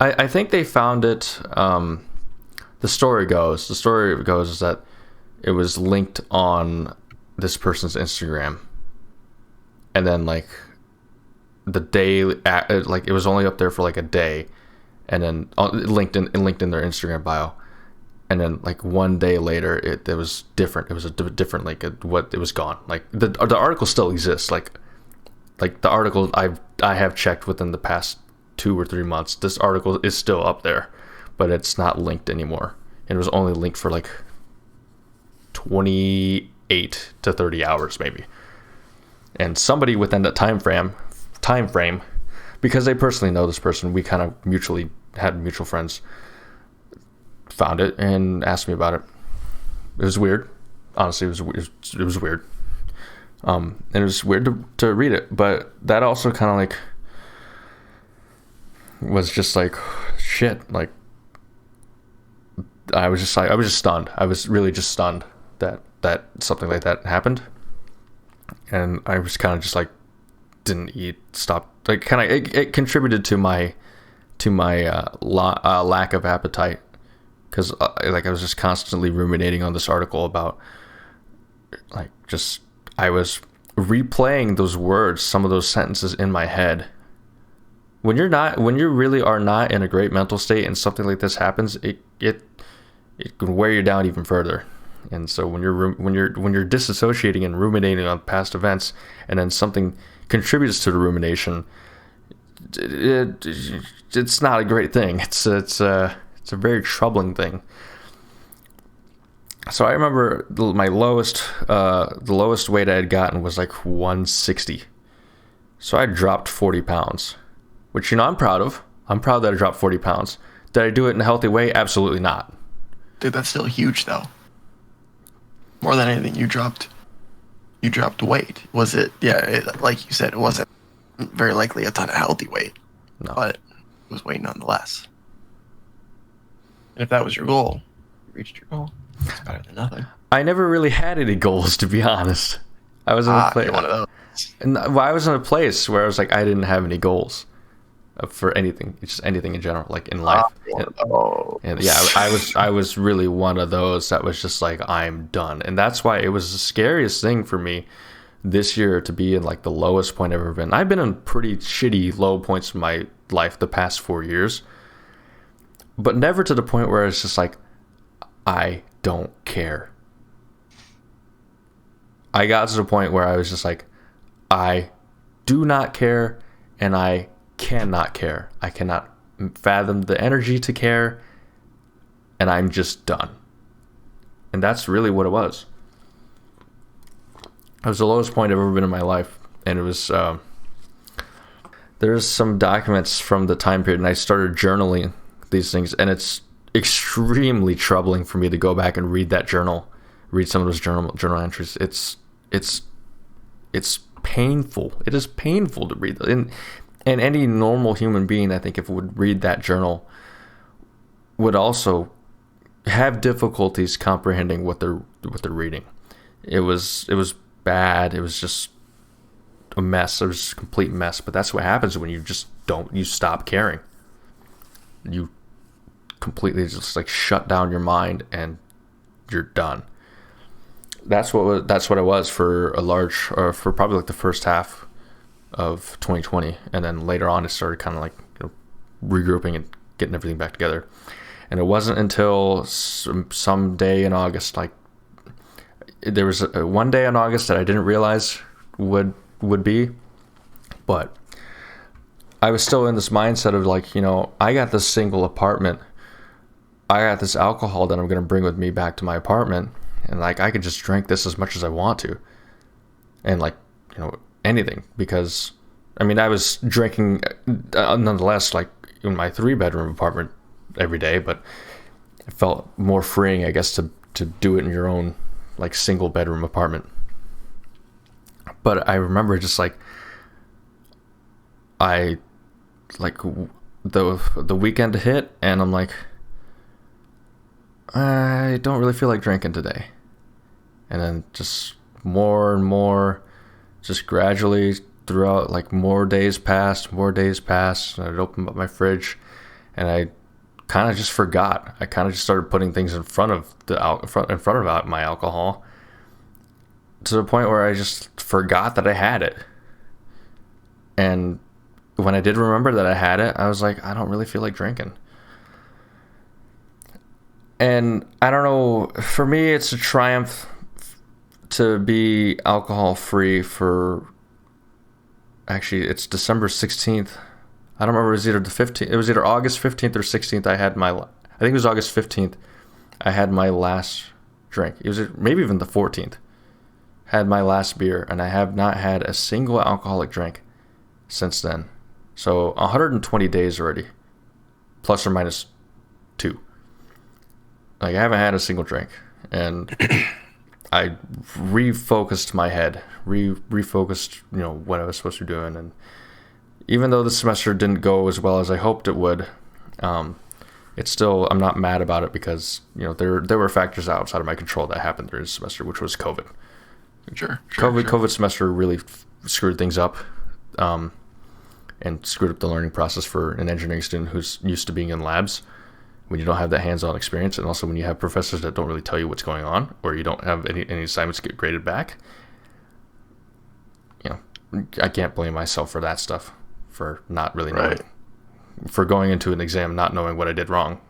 I think they found it. The story goes is that it was linked on this person's Instagram, and then like the day, like it was only up there for like a day, and then linked in their Instagram bio, and then like one day later it was different. It was a different like it was gone. Like the article still exists. Like the article I have checked within the past 2 or 3 months. This article is still up there, but it's not linked anymore. And it was only linked for like 28 to 30 hours maybe. And somebody within that time frame, because they personally know this person, we kind of had mutual friends, found it and asked me about it. It was weird. Honestly, it was weird. And it was weird to read it, but that also kind of like was just like shit. Like I was just stunned. I was really just stunned that something like that happened, and I was kind of just like didn't eat, stopped. Like kind of it contributed to my lack of appetite, because like I was just constantly ruminating on this article about like just I was replaying those words, some of those sentences in my head. When you really are not in a great mental state and something like this happens, it can wear you down even further. And so when you're disassociating and ruminating on past events, and then something contributes to the rumination, it's not a great thing. It's a very troubling thing. So I remember my the lowest weight I had gotten was like 160. So I dropped 40 pounds, which, I'm proud of. I'm proud that I dropped 40 pounds. Did I do it in a healthy way? Absolutely not. Dude, that's still huge though. More than anything, you dropped weight. Was it? Yeah, like you said, it wasn't very likely a ton of healthy weight. No. But it was weight nonetheless. And if that was your goal, you reached your goal. It's better than nothing. I never really had any goals, to be honest. I was in a place. You're one of those. And I was in a place where I was like, I didn't have any goals for anything, just anything in general, like in life. And yeah, I was really one of those that was just like, I'm done. And that's why it was the scariest thing for me this year to be in like the lowest point I've ever been. I've been in pretty shitty low points in my life the past 4 years, but never to the point where it's just like, I don't care. I got to the point where I was just like, I do not care, and I cannot care. I cannot fathom the energy to care, and I'm just done. And that's really what it was. It was the lowest point I've ever been in my life, and it was there's some documents from the time period, and I started journaling these things, and it's extremely troubling for me to go back and read some of those journal entries. It's painful. It is painful to read. And any normal human being, I think, if it would read that journal, would also have difficulties comprehending what they're reading. It was bad. It was just a mess. It was a complete mess. But that's what happens when you stop caring. You completely just like shut down your mind and you're done. That's what it was for for probably like the first half of 2020, and then later on it started kind of like regrouping and getting everything back together. And it wasn't until some day in August, like there was one day in August that I didn't realize would be, but I was still in this mindset of like, I got this single apartment, I got this alcohol that I'm going to bring with me back to my apartment, and like I could just drink this as much as I want to, and like anything, because I mean I was drinking nonetheless, like in my 3-bedroom apartment every day, but it felt more freeing, I guess, to do it in your own like single bedroom apartment. But I remember just like I like the weekend hit, and I'm like, I don't really feel like drinking today. And then just more and more, just gradually throughout, like more days passed, and I'd open up my fridge, and I kind of just forgot. I kind of just started putting things in front of my alcohol, to the point where I just forgot that I had it. And when I did remember that I had it, I was like, I don't really feel like drinking. And I don't know, for me, it's a triumph to be alcohol free for, actually, it's December 16th. I don't remember, it was either the 15th, it was either August 15th or 16th. I think it was August 15th. I had my last drink. It was maybe even the 14th. Had my last beer, and I have not had a single alcoholic drink since then. So 120 days already, plus or minus 2. Like, I haven't had a single drink, and I refocused my head, refocused, what I was supposed to be doing. And even though the semester didn't go as well as I hoped it would, it's still, I'm not mad about it, because, there were factors outside of my control that happened during the semester, which was COVID. Sure. COVID semester really screwed things up, and screwed up the learning process for an engineering student who's used to being in labs, when you don't have that hands-on experience, and also when you have professors that don't really tell you what's going on, or you don't have any assignments get graded back. I can't blame myself for that stuff, for not really knowing, for going into an exam not knowing what I did wrong,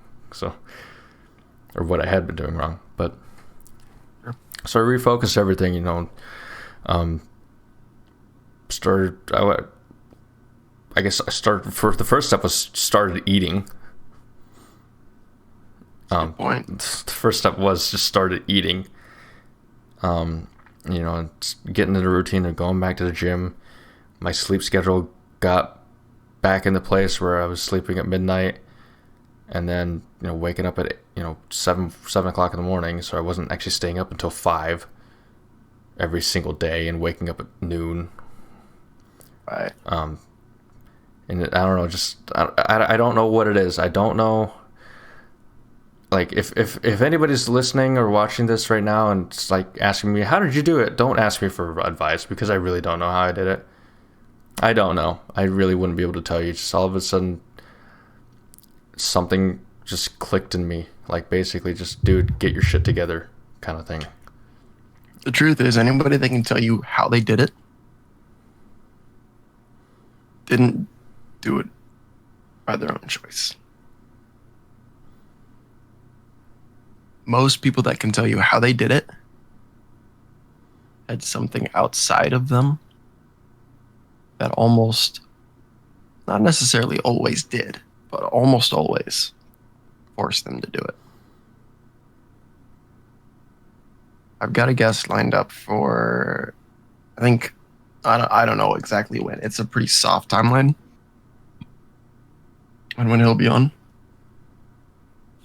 or what I had been doing wrong. But so I refocused everything, I guess I started, for the first step was started eating. Good point. The first step was just started eating. Getting into the routine of going back to the gym. My sleep schedule got back into place where I was sleeping at midnight, and then waking up at 7 o'clock in the morning. So I wasn't actually staying up until 5 every single day, and waking up at noon. Right. And I don't know, just I don't know what it is. I don't know. Like, if anybody's listening or watching this right now and it's like asking me, how did you do it? Don't ask me for advice, because I really don't know how I did it. I don't know. I really wouldn't be able to tell you. Just all of a sudden, something just clicked in me. Like, basically just, dude, get your shit together kind of thing. The truth is, anybody that can tell you how they did it didn't do it by their own choice. Most people that can tell you how they did it had something outside of them that almost, not necessarily always did, but almost always forced them to do it. I've got a guest lined up for, I don't know exactly when. It's a pretty soft timeline on when he'll be on.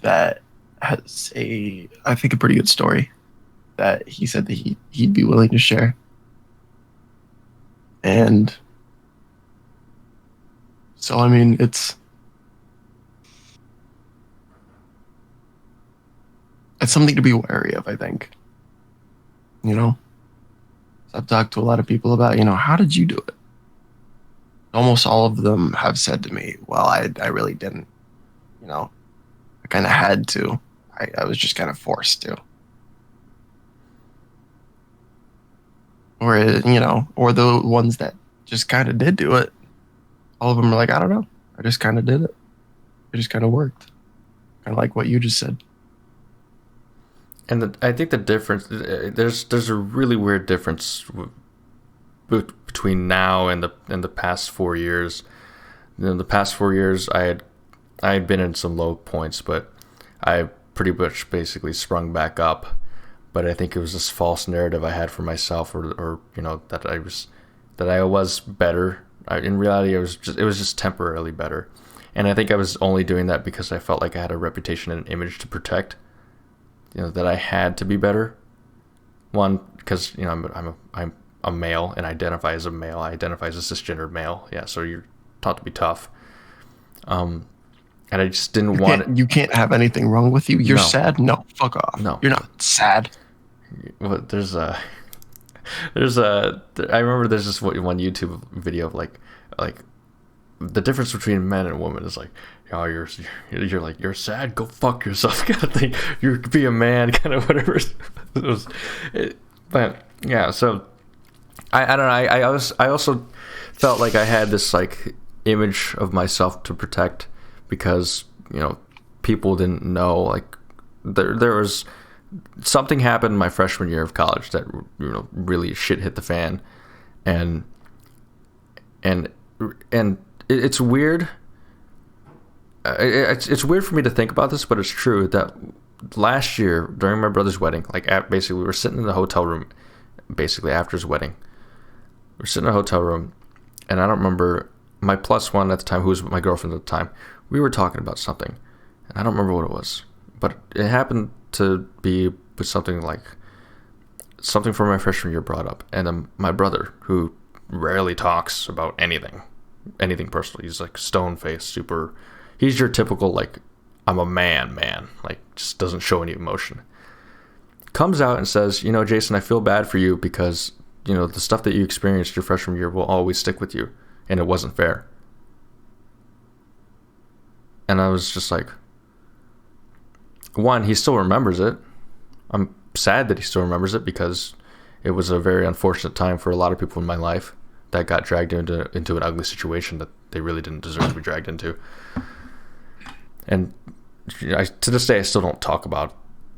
That has a pretty good story that he said that he'd be willing to share. And so, I mean, it's something to be wary of, I think. So I've talked to a lot of people about, how did you do it? Almost all of them have said to me, well, I really didn't. I kind of had to. I was just kind of forced to. Or, or the ones that just kind of did do it, all of them are like, I don't know. I just kind of did it. It just kind of worked. Kind of like what you just said. And I think the difference, there's a really weird difference between now and the past 4 years. In the past 4 years, I had been in some low points, but I pretty much basically sprung back up. But I think it was this false narrative I had for myself, or that I was that I was better. In reality, it was just temporarily better. And I think I was only doing that because I felt like I had a reputation and an image to protect. That I had to be better. One, because I'm a male and identify as a male. I identify as a cisgendered male. Yeah, so you're taught to be tough. And I just didn't want it. You can't have anything wrong with you. You're No. sad? No, fuck off. No. You're not sad. Well, I remember there's this one YouTube video of like the difference between men and women is like, oh, you're like, you're sad, go fuck yourself kind of thing. You be a man kind of whatever. But yeah, so I don't know. I also felt like I had this like image of myself to protect because people didn't know, like there was something happened in my freshman year of college that really shit hit the fan, and it's weird. It's weird for me to think about this, but it's true that last year during my brother's wedding, basically we were sitting in the hotel room, basically after his wedding. We're sitting in a hotel room, and I don't remember, my plus one at the time, who was my girlfriend at the time, we were talking about something, and I don't remember what it was, but it happened to be with something from my freshman year brought up, and then my brother, who rarely talks about anything personal, he's like stone-faced, super, he's your typical like, I'm a man, like just doesn't show any emotion, comes out and says, Jason, I feel bad for you because the stuff that you experienced your freshman year will always stick with you, and it wasn't fair. And I was just like, one, he still remembers it. I'm sad that he still remembers it because it was a very unfortunate time for a lot of people in my life that got dragged into an ugly situation that they really didn't deserve to be dragged into. And to this day, I still don't talk about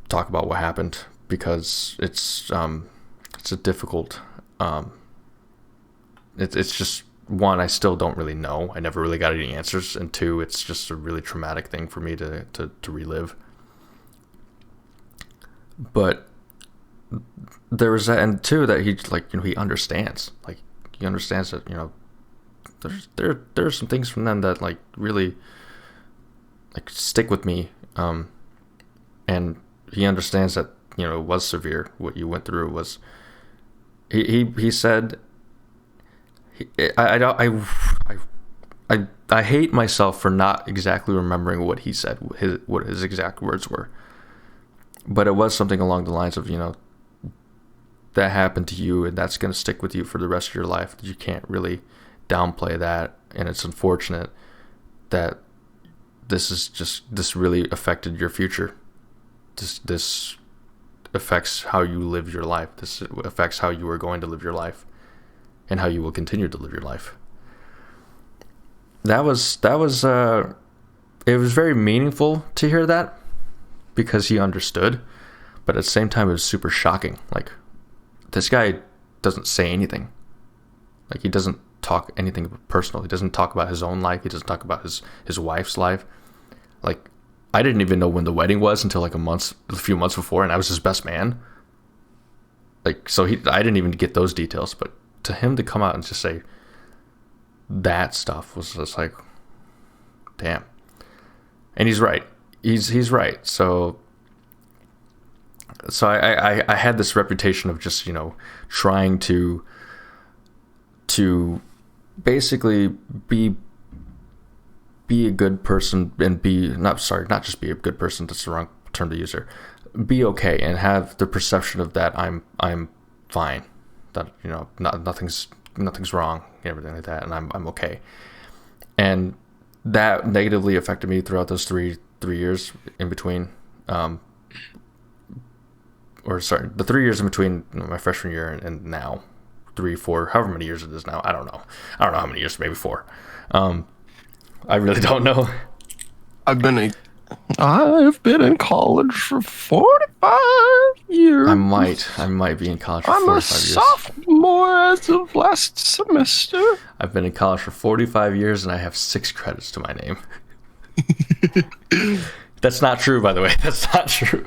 what happened because it's a difficult. It's just, one, I still don't really know. I never really got any answers, and two, it's just a really traumatic thing for me to relive. But there was that, and two, that he he understands. Like he understands that there are some things from them that really stick with me. And he understands that it was severe. What you went through was. He said. I hate myself for not exactly remembering what he said, what his exact words were. But it was something along the lines of, that happened to you and that's going to stick with you for the rest of your life. You can't really downplay that. And it's unfortunate that this really affected your future. This affects how you live your life. This affects how you are going to live your life and how you will continue to live your life. It was very meaningful to hear that because he understood, but at the same time it was super shocking. Like, this guy doesn't say anything. Like, he doesn't talk anything personal. He doesn't talk about his own life. He doesn't talk about his wife's life. Like, I didn't even know when the wedding was until a few months before, and I was his best man. Like, so I didn't even get those details, but to him to come out and just say that stuff was just like, damn. And he's right. He's right. So I had this reputation of just, trying to basically be a good person and not just be a good person, that's the wrong term to use there. Be okay and have the perception of that I'm fine. That, nothing's wrong, everything like that, and I'm okay. And that negatively affected me throughout those three years in between, the 3 years in between my freshman year and now, 3, 4, however many years it is now. I don't know how many years, maybe 4. I really don't know. I've been in college for 45 years. I might be in college for 45 years. I'm a sophomore as of last semester. I've been in college for 45 years and I have 6 credits to my name. That's not true, by the way. That's not true.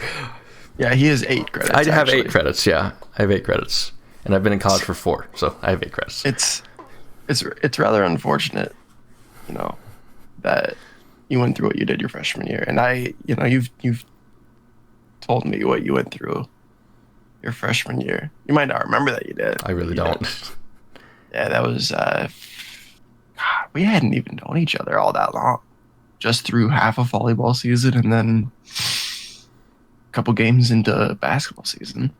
Yeah, he has 8 credits. I have 8 credits, yeah. I have 8 credits. And I've been in college for 4, so I have 8 credits. It's rather unfortunate, that you went through what you did your freshman year, and you've told me what you went through your freshman year. You might not remember that you did. I really don't. Yeah, that was. God, we hadn't even known each other all that long. Just through half a volleyball season, and then a couple games into basketball season.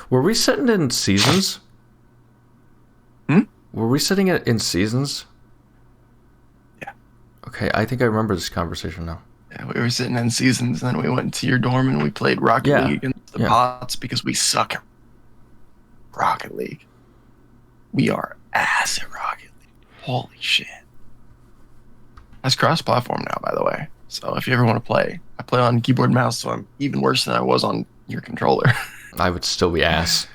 Were we sitting in seasons? Were we sitting in seasons? Yeah. Okay, I think I remember this conversation now. Yeah, we were sitting in seasons, and then we went to your dorm and we played Rocket League against the Pots because we suck at Rocket League. We are ass at Rocket League. Holy shit. That's cross-platform now, by the way. So if you ever want to play, I play on keyboard and mouse, so I'm even worse than I was on your controller. I would still be ass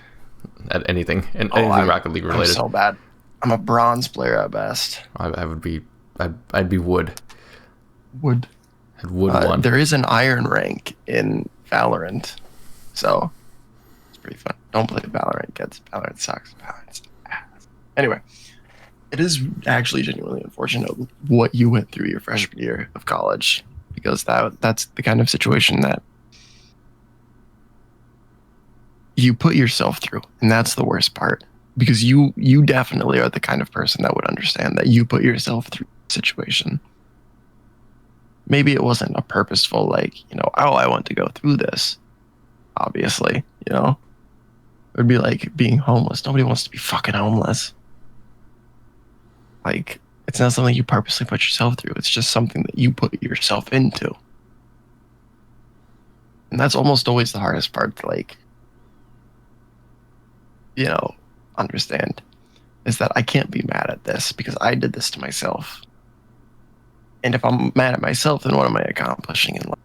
at anything, anything Rocket League related. I'm so bad. I'm a bronze player at best. I would be. I'd be wood. Wood. I'd wood one. There is an iron rank in Valorant, so it's pretty fun. Don't play Valorant, kids. Valorant sucks. Valorant's ass. Anyway, it is actually genuinely unfortunate what you went through your freshman year of college, because that's the kind of situation that you put yourself through, and that's the worst part, because you definitely are the kind of person that would understand that you put yourself through a situation. Maybe it wasn't a purposeful, I want to go through this, obviously, it would be like being homeless. Nobody wants to be fucking homeless. It's not something you purposely put yourself through. It's just something that you put yourself into. And that's almost always the hardest part to, understand, is that I can't be mad at this because I did this to myself. And if I'm mad at myself, then what am I accomplishing in life?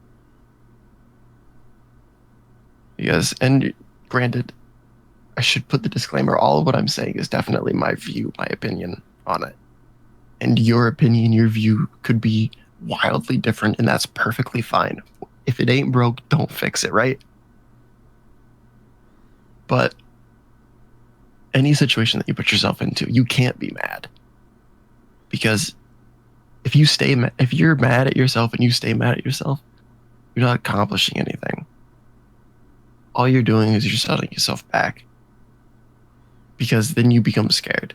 Because, and granted, I should put the disclaimer, all of what I'm saying is definitely my view, my opinion on it. And your opinion, your view could be wildly different, and that's perfectly fine. If it ain't broke, don't fix it, right? But any situation that you put yourself into, you can't be mad. Because if you're mad at yourself and you stay mad at yourself, you're not accomplishing anything. All you're doing is you're just holding yourself back. Because then you become scared.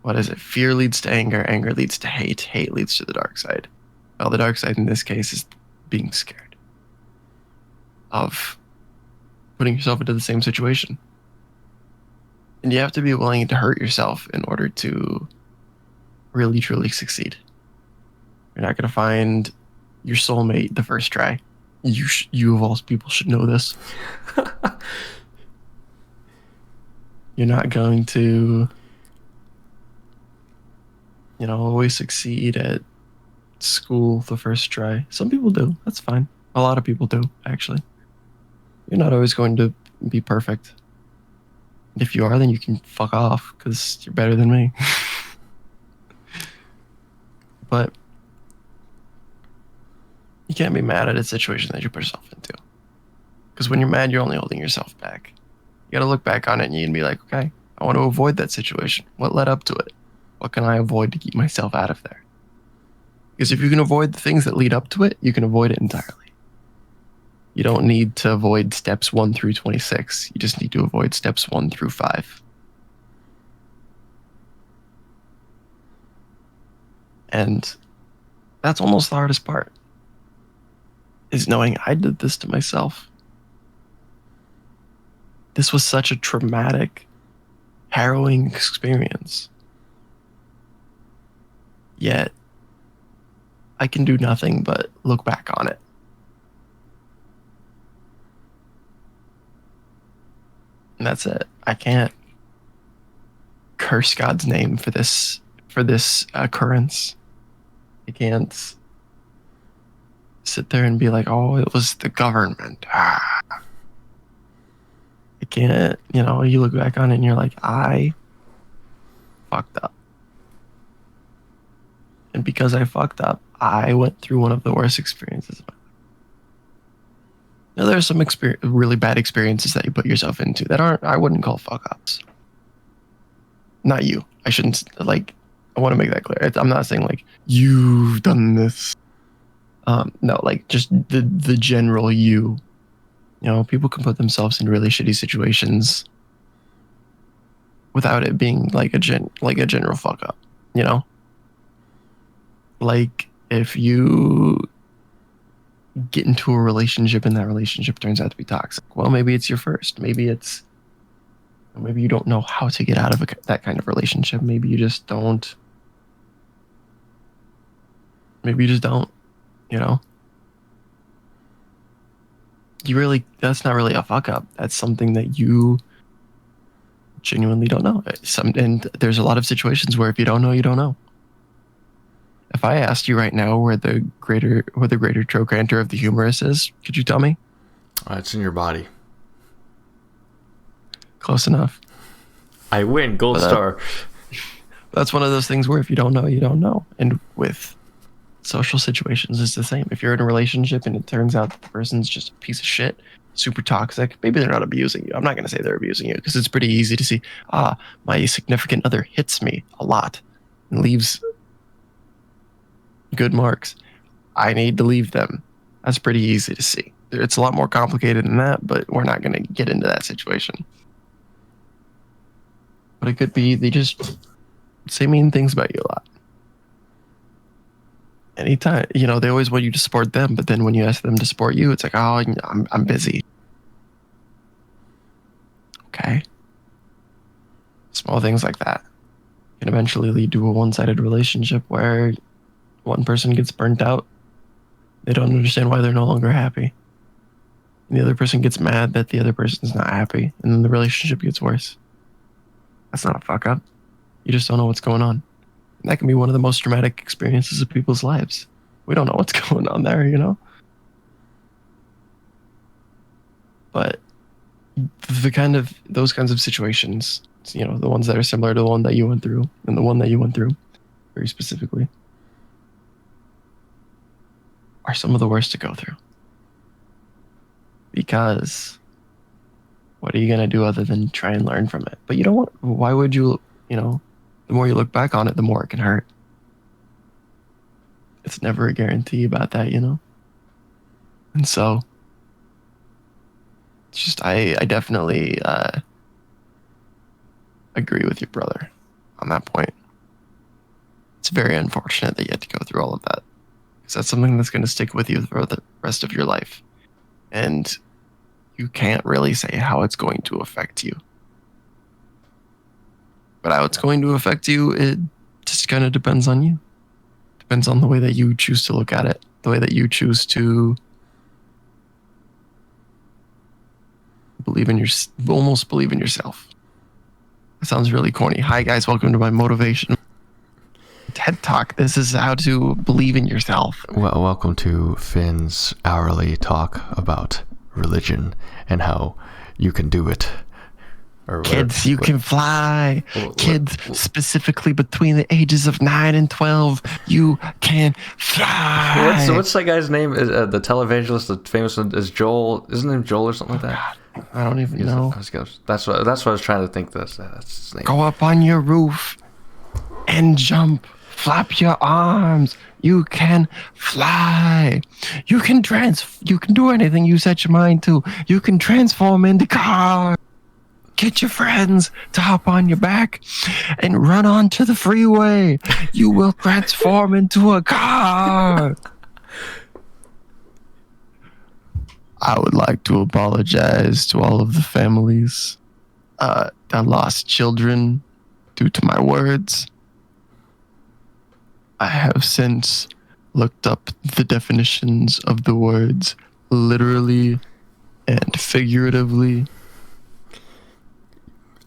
What is it? Fear leads to anger. Anger leads to hate. Hate leads to the dark side. Well, the dark side in this case is being scared of putting yourself into the same situation. And you have to be willing to hurt yourself in order to really, truly succeed. You're not going to find your soulmate the first try. You of all people should know this. You're not going to, always succeed at school the first try. Some people do. That's fine. A lot of people do, actually. You're not always going to be perfect. If you are, then you can fuck off, because you're better than me. But you can't be mad at a situation that you put yourself into. Because when you're mad, you're only holding yourself back. You got to look back on it and you can be like, okay, I want to avoid that situation. What led up to it? What can I avoid to keep myself out of there? Because if you can avoid the things that lead up to it, you can avoid it entirely. You don't need to avoid steps 1 through 26. You just need to avoid steps 1 through 5. And that's almost the hardest part, is knowing I did this to myself. This was such a traumatic, harrowing experience. Yet, I can do nothing but look back on it. And that's it. I can't curse God's name for this occurrence. I can't sit there and be like, oh, it was the government. I can't, you look back on it and you're like, I fucked up. And because I fucked up, I went through one of the worst experiences of my life. Now, there are some really bad experiences that you put yourself into that I wouldn't call fuck ups. Not you. I shouldn't, like, I want to make that clear. I'm not saying, like, you've done this. No, like, just the general you. You know, people can put themselves in really shitty situations without it being like a general fuck up, you know? Like, if you get into a relationship and that relationship turns out to be toxic, well, maybe it's your first. Maybe you don't know how to get out of that kind of relationship. Maybe you just don't. You know? That's not really a fuck up. That's something that you genuinely don't know. And there's a lot of situations where if you don't know, you don't know. If I asked you right now where the greater trochanter of the humerus is, could you tell me? It's in your body. Close enough. I win. Gold star. That's one of those things where if you don't know, you don't know. And with social situations, it's the same. If you're in a relationship and it turns out that the person's just a piece of shit, super toxic, maybe they're not abusing you. I'm not going to say they're abusing you because it's pretty easy to see, my significant other hits me a lot and leaves good marks. I need to leave them. That's pretty easy to see. It's a lot more complicated than that, but we're not going to get into that situation. But it could be they just say mean things about you a lot. Anytime, they always want you to support them, but then when you ask them to support you, it's like, oh, I'm busy. Okay. Small things like that can eventually lead to a one-sided relationship where one person gets burnt out. They don't understand why they're no longer happy. And the other person gets mad that the other person's not happy, and then the relationship gets worse. That's not a fuck up. You just don't know what's going on. And that can be one of the most traumatic experiences of people's lives. We don't know what's going on there, But those kinds of situations, the ones that are similar to the one that you went through, and the one that you went through very specifically, are some of the worst to go through. Because what are you going to do other than try and learn from it? But why would you, the more you look back on it, the more it can hurt. It's never a guarantee about that, And so, it's just, I definitely agree with your brother on that point. It's very unfortunate that you had to go through all of that. Because that's something that's going to stick with you for the rest of your life. And you can't really say how it's going to affect you. But how it's going to affect you, it just kind of depends on you. Depends on the way that you choose to look at it. The way that you choose to almost believe in yourself. That sounds really corny. Hi guys, welcome to my motivation TED Talk. This is how to believe in yourself. Well, welcome to Finn's hourly talk about religion and how you can do it. Kids, you can fly. Kids, specifically between the ages of 9 and 12, you can fly. What's that guy's name? The televangelist, the famous one, is Joel. Isn't his name Joel or something like that? God, I don't even know. That's what I was trying to think. That's his name. Go up on your roof and jump. Flap your arms. You can fly. You can do anything you set your mind to. You can transform into cars. Get your friends to hop on your back and run onto the freeway. You will transform into a car. I would like to apologize to all of the families that lost children due to my words. I have since looked up the definitions of the words literally and figuratively.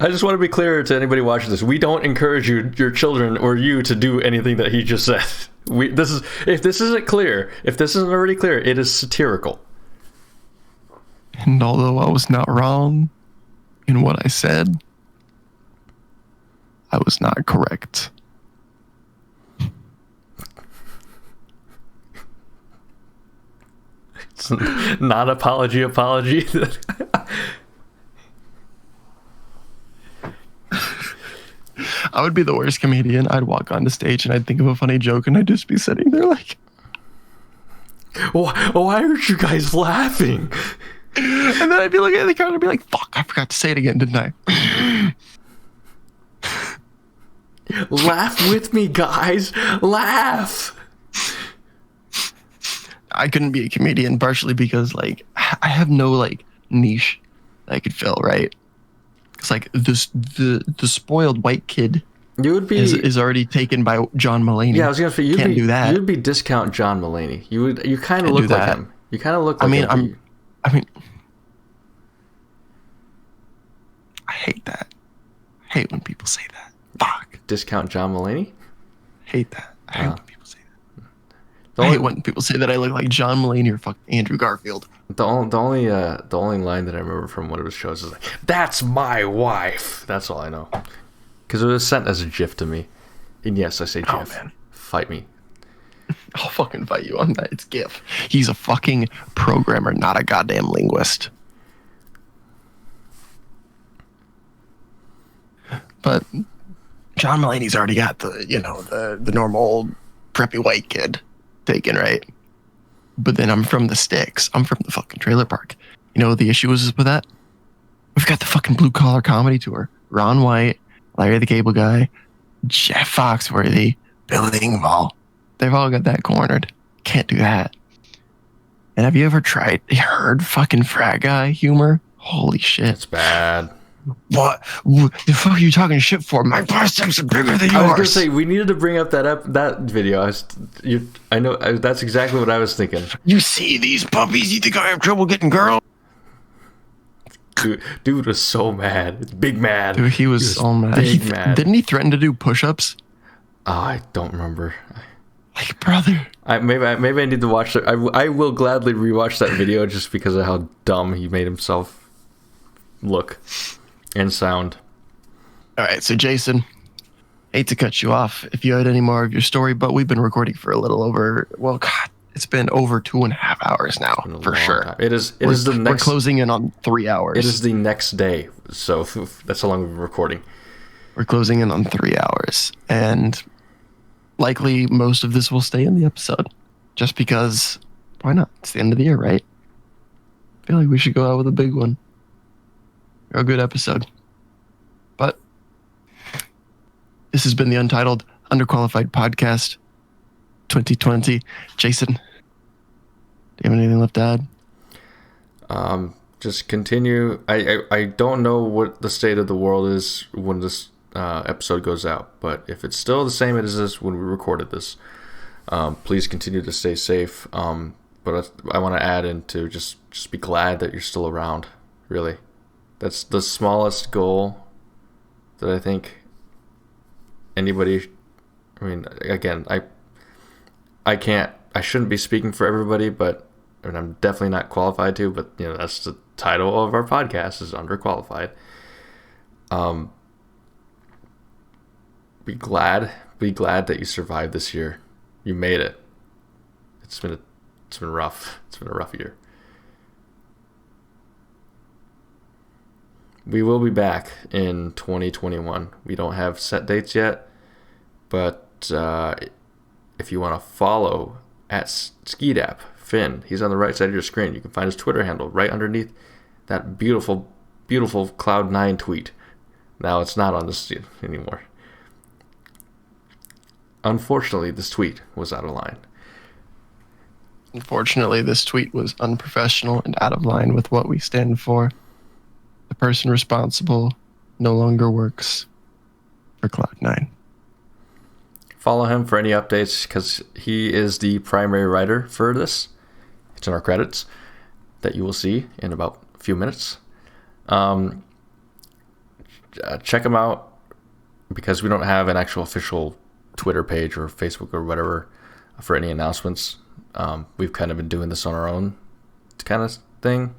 I just want to be clear to anybody watching this. We don't encourage your children or you to do anything that he just said. If this isn't already clear, it is satirical. And although I was not wrong in what I said, I was not correct. Non-apology apology. I would be the worst comedian. I'd walk on the stage and I'd think of a funny joke and I'd just be sitting there like, why aren't you guys laughing? And then I'd be looking at the crowd and I'd be like, fuck, I forgot to say it again, didn't I? Laugh with me, guys. Laugh. I couldn't be a comedian partially because like I have no like niche that I could fill, right? It's like the spoiled white kid You would be is already taken by John Mulaney. Yeah, I was gonna say Can't do that. You'd be discount John Mulaney. You kind of look like him. You kind of look like him. I mean, I hate that. I hate when people say that. Fuck. Discount John Mulaney? Hate that. I hate when people say that. I hate when people say that I look like John Mulaney or fucking Andrew Garfield. The only line that I remember from one of his shows is like, "That's my wife." That's all I know. Because it was sent as a GIF to me. And yes, I say GIF. Oh, man. Fight me. I'll fucking fight you on that. It's GIF. He's a fucking programmer, not a goddamn linguist. But John Mulaney's already got the normal preppy white kid taken, right? But then I'm from the sticks. I'm from the fucking trailer park. You know what the issue is with that? We've got the fucking blue collar comedy tour. Ron White, Larry the Cable Guy, Jeff Foxworthy, Billy Engvall. They've all got that cornered. Can't do that. And have you ever heard fucking frat guy humor? Holy shit. It's bad. What the fuck are you talking shit for? My biceps are bigger than yours. I was gonna say we needed to bring up that video. I know that's exactly what I was thinking. You see these puppies? You think I have trouble getting girls? Dude was so mad. Big mad. Dude, he was so mad. Mad. Didn't he threaten to do push-ups? I don't remember. Like, brother. Maybe I need to watch it. I will gladly rewatch that video just because of how dumb he made himself look and sound. All right, so Jason, hate to cut you off if you had any more of your story, but we've been recording for a little over, well, God, it's been over 2.5 hours now, for sure. Time. It is the next. We're closing in on 3 hours. It is the next day, so that's how long we've been recording. We're closing in on 3 hours, and likely most of this will stay in the episode, just because, why not? It's the end of the year, right? I feel like we should go out with a big one. A good episode. But this has been the Untitled Underqualified Podcast 2020. Jason, do you have anything left to add? Just continue. I don't know what the state of the world is when this episode goes out, but if it's still the same as this when we recorded this, please continue to stay safe. But I want to add into just be glad that you're still around, really. That's the smallest goal that I think anybody. I mean, again, I shouldn't be speaking for everybody, but and I'm definitely not qualified to. But that's the title of our podcast is Underqualified. Be glad that you survived this year. You made it. It's been rough. It's been a rough year. We will be back in 2021. We don't have set dates yet, but if you want to follow at Skidap Finn, he's on the right side of your screen. You can find his Twitter handle right underneath that beautiful, beautiful Cloud9 tweet. Now it's not on this anymore. Unfortunately, this tweet was out of line. Unfortunately, this tweet was unprofessional and out of line with what we stand for. The person responsible no longer works for Cloud9. Follow him for any updates because he is the primary writer for this. It's in our credits that you will see in about a few minutes. Check him out because we don't have an actual official Twitter page or Facebook or whatever for any announcements. We've kind of been doing this on our own kind of thing.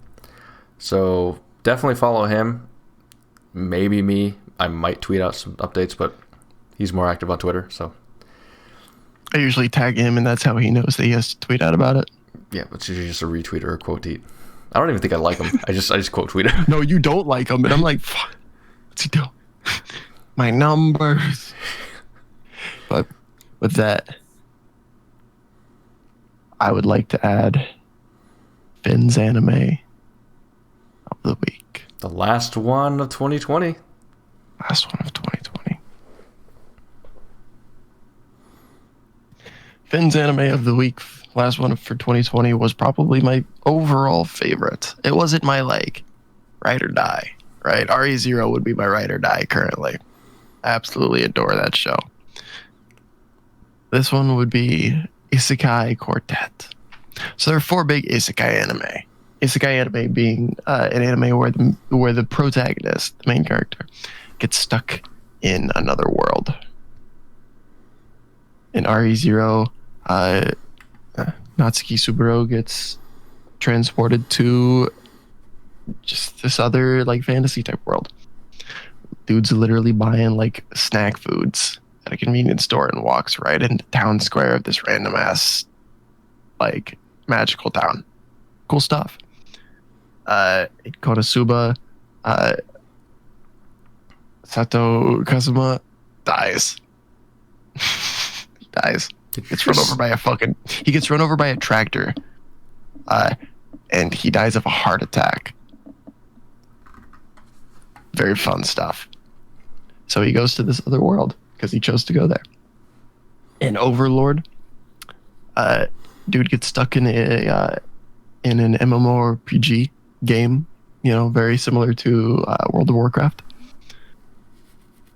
So definitely follow him. Maybe me. I might tweet out some updates, but he's more active on Twitter. So I usually tag him, and that's how he knows that he has to tweet out about it. Yeah, but it's usually just a retweet or a quote tweet. I don't even think I like him. I just quote tweet him. No, you don't like him, and I'm like, fuck, what's he doing? My numbers. But with that, I would like to add Finn's anime of the week. The last one of 2020. Last one of 2020. Finn's anime of the week, last one for 2020, was probably my overall favorite. It wasn't my, like, ride or die, right? RE0 would be my ride or die currently. I absolutely adore that show. This one would be Isekai Quartet. So there are 4 big Isekai anime. Isekai anime being an anime where the protagonist, the main character, gets stuck in another world. In RE0, Natsuki Suburo gets transported to just this other like fantasy type world. Dude's literally buying like snack foods at a convenience store and walks right into town square of this random ass like magical town. Cool stuff. Konosuba, Sato Kazuma dies. Dies. He gets run over by a tractor. And he dies of a heart attack. Very fun stuff. So he goes to this other world because he chose to go there. In Overlord, dude gets stuck in an MMORPG game, very similar to World of Warcraft.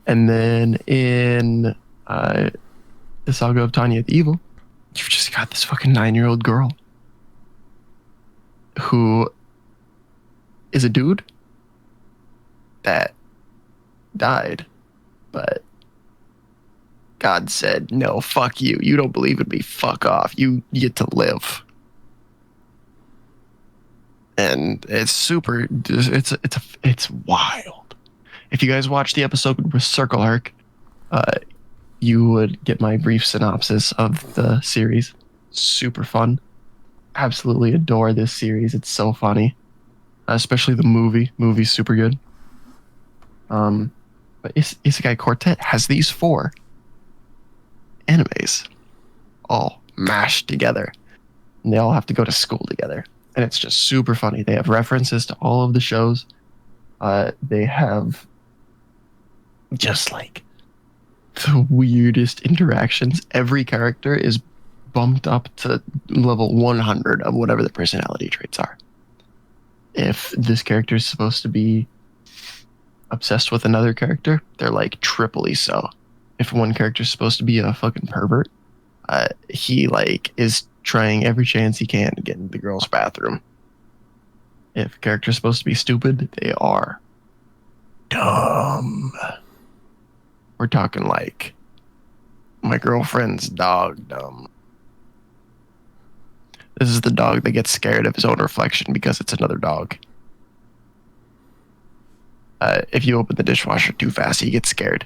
And then in the Saga of Tanya the Evil, you've just got this fucking 9-year-old girl who is a dude that died, but God said, no, fuck you. You don't believe in me. Fuck off. You get to live. And it's it's wild. If you guys watch the episode with Circle Arc, you would get my brief synopsis of the series. Super fun. Absolutely adore this series. It's so funny. Especially the movie. Movie's super good. But Isekai Quartet has these 4 animes all mashed together. And they all have to go to school together. And it's just super funny. They have references to all of the shows. They have just like the weirdest interactions. Every character is bumped up to level 100 of whatever the personality traits are. If this character is supposed to be obsessed with another character, they're like triply so. If one character is supposed to be a fucking pervert, he like is trying every chance he can to get into the girl's bathroom. If a character is supposed to be stupid, they are dumb. We're talking like my girlfriend's dog dumb. This is the dog that gets scared of his own reflection because it's another dog. If you open the dishwasher too fast, he gets scared.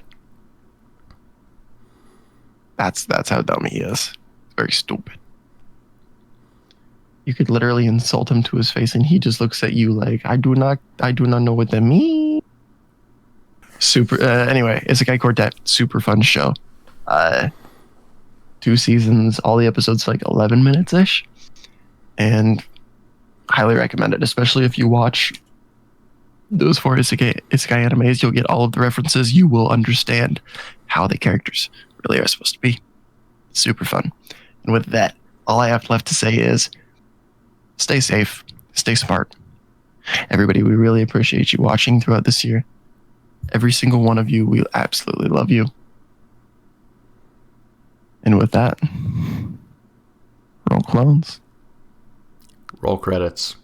That's how dumb he is. Very stupid. You could literally insult him to his face, and he just looks at you like, I do not know what that means. Super. Anyway, Isekai Quartet, super fun show. 2 seasons, all the episodes like 11 minutes ish, and highly recommend it. Especially if you watch those 4 Isekai animes, you'll get all of the references. You will understand how the characters really are supposed to be. Super fun. And with that, all I have left to say is stay safe, stay smart. Everybody, we really appreciate you watching throughout this year. Every single one of you, we absolutely love you. And with that, roll clones. Roll credits.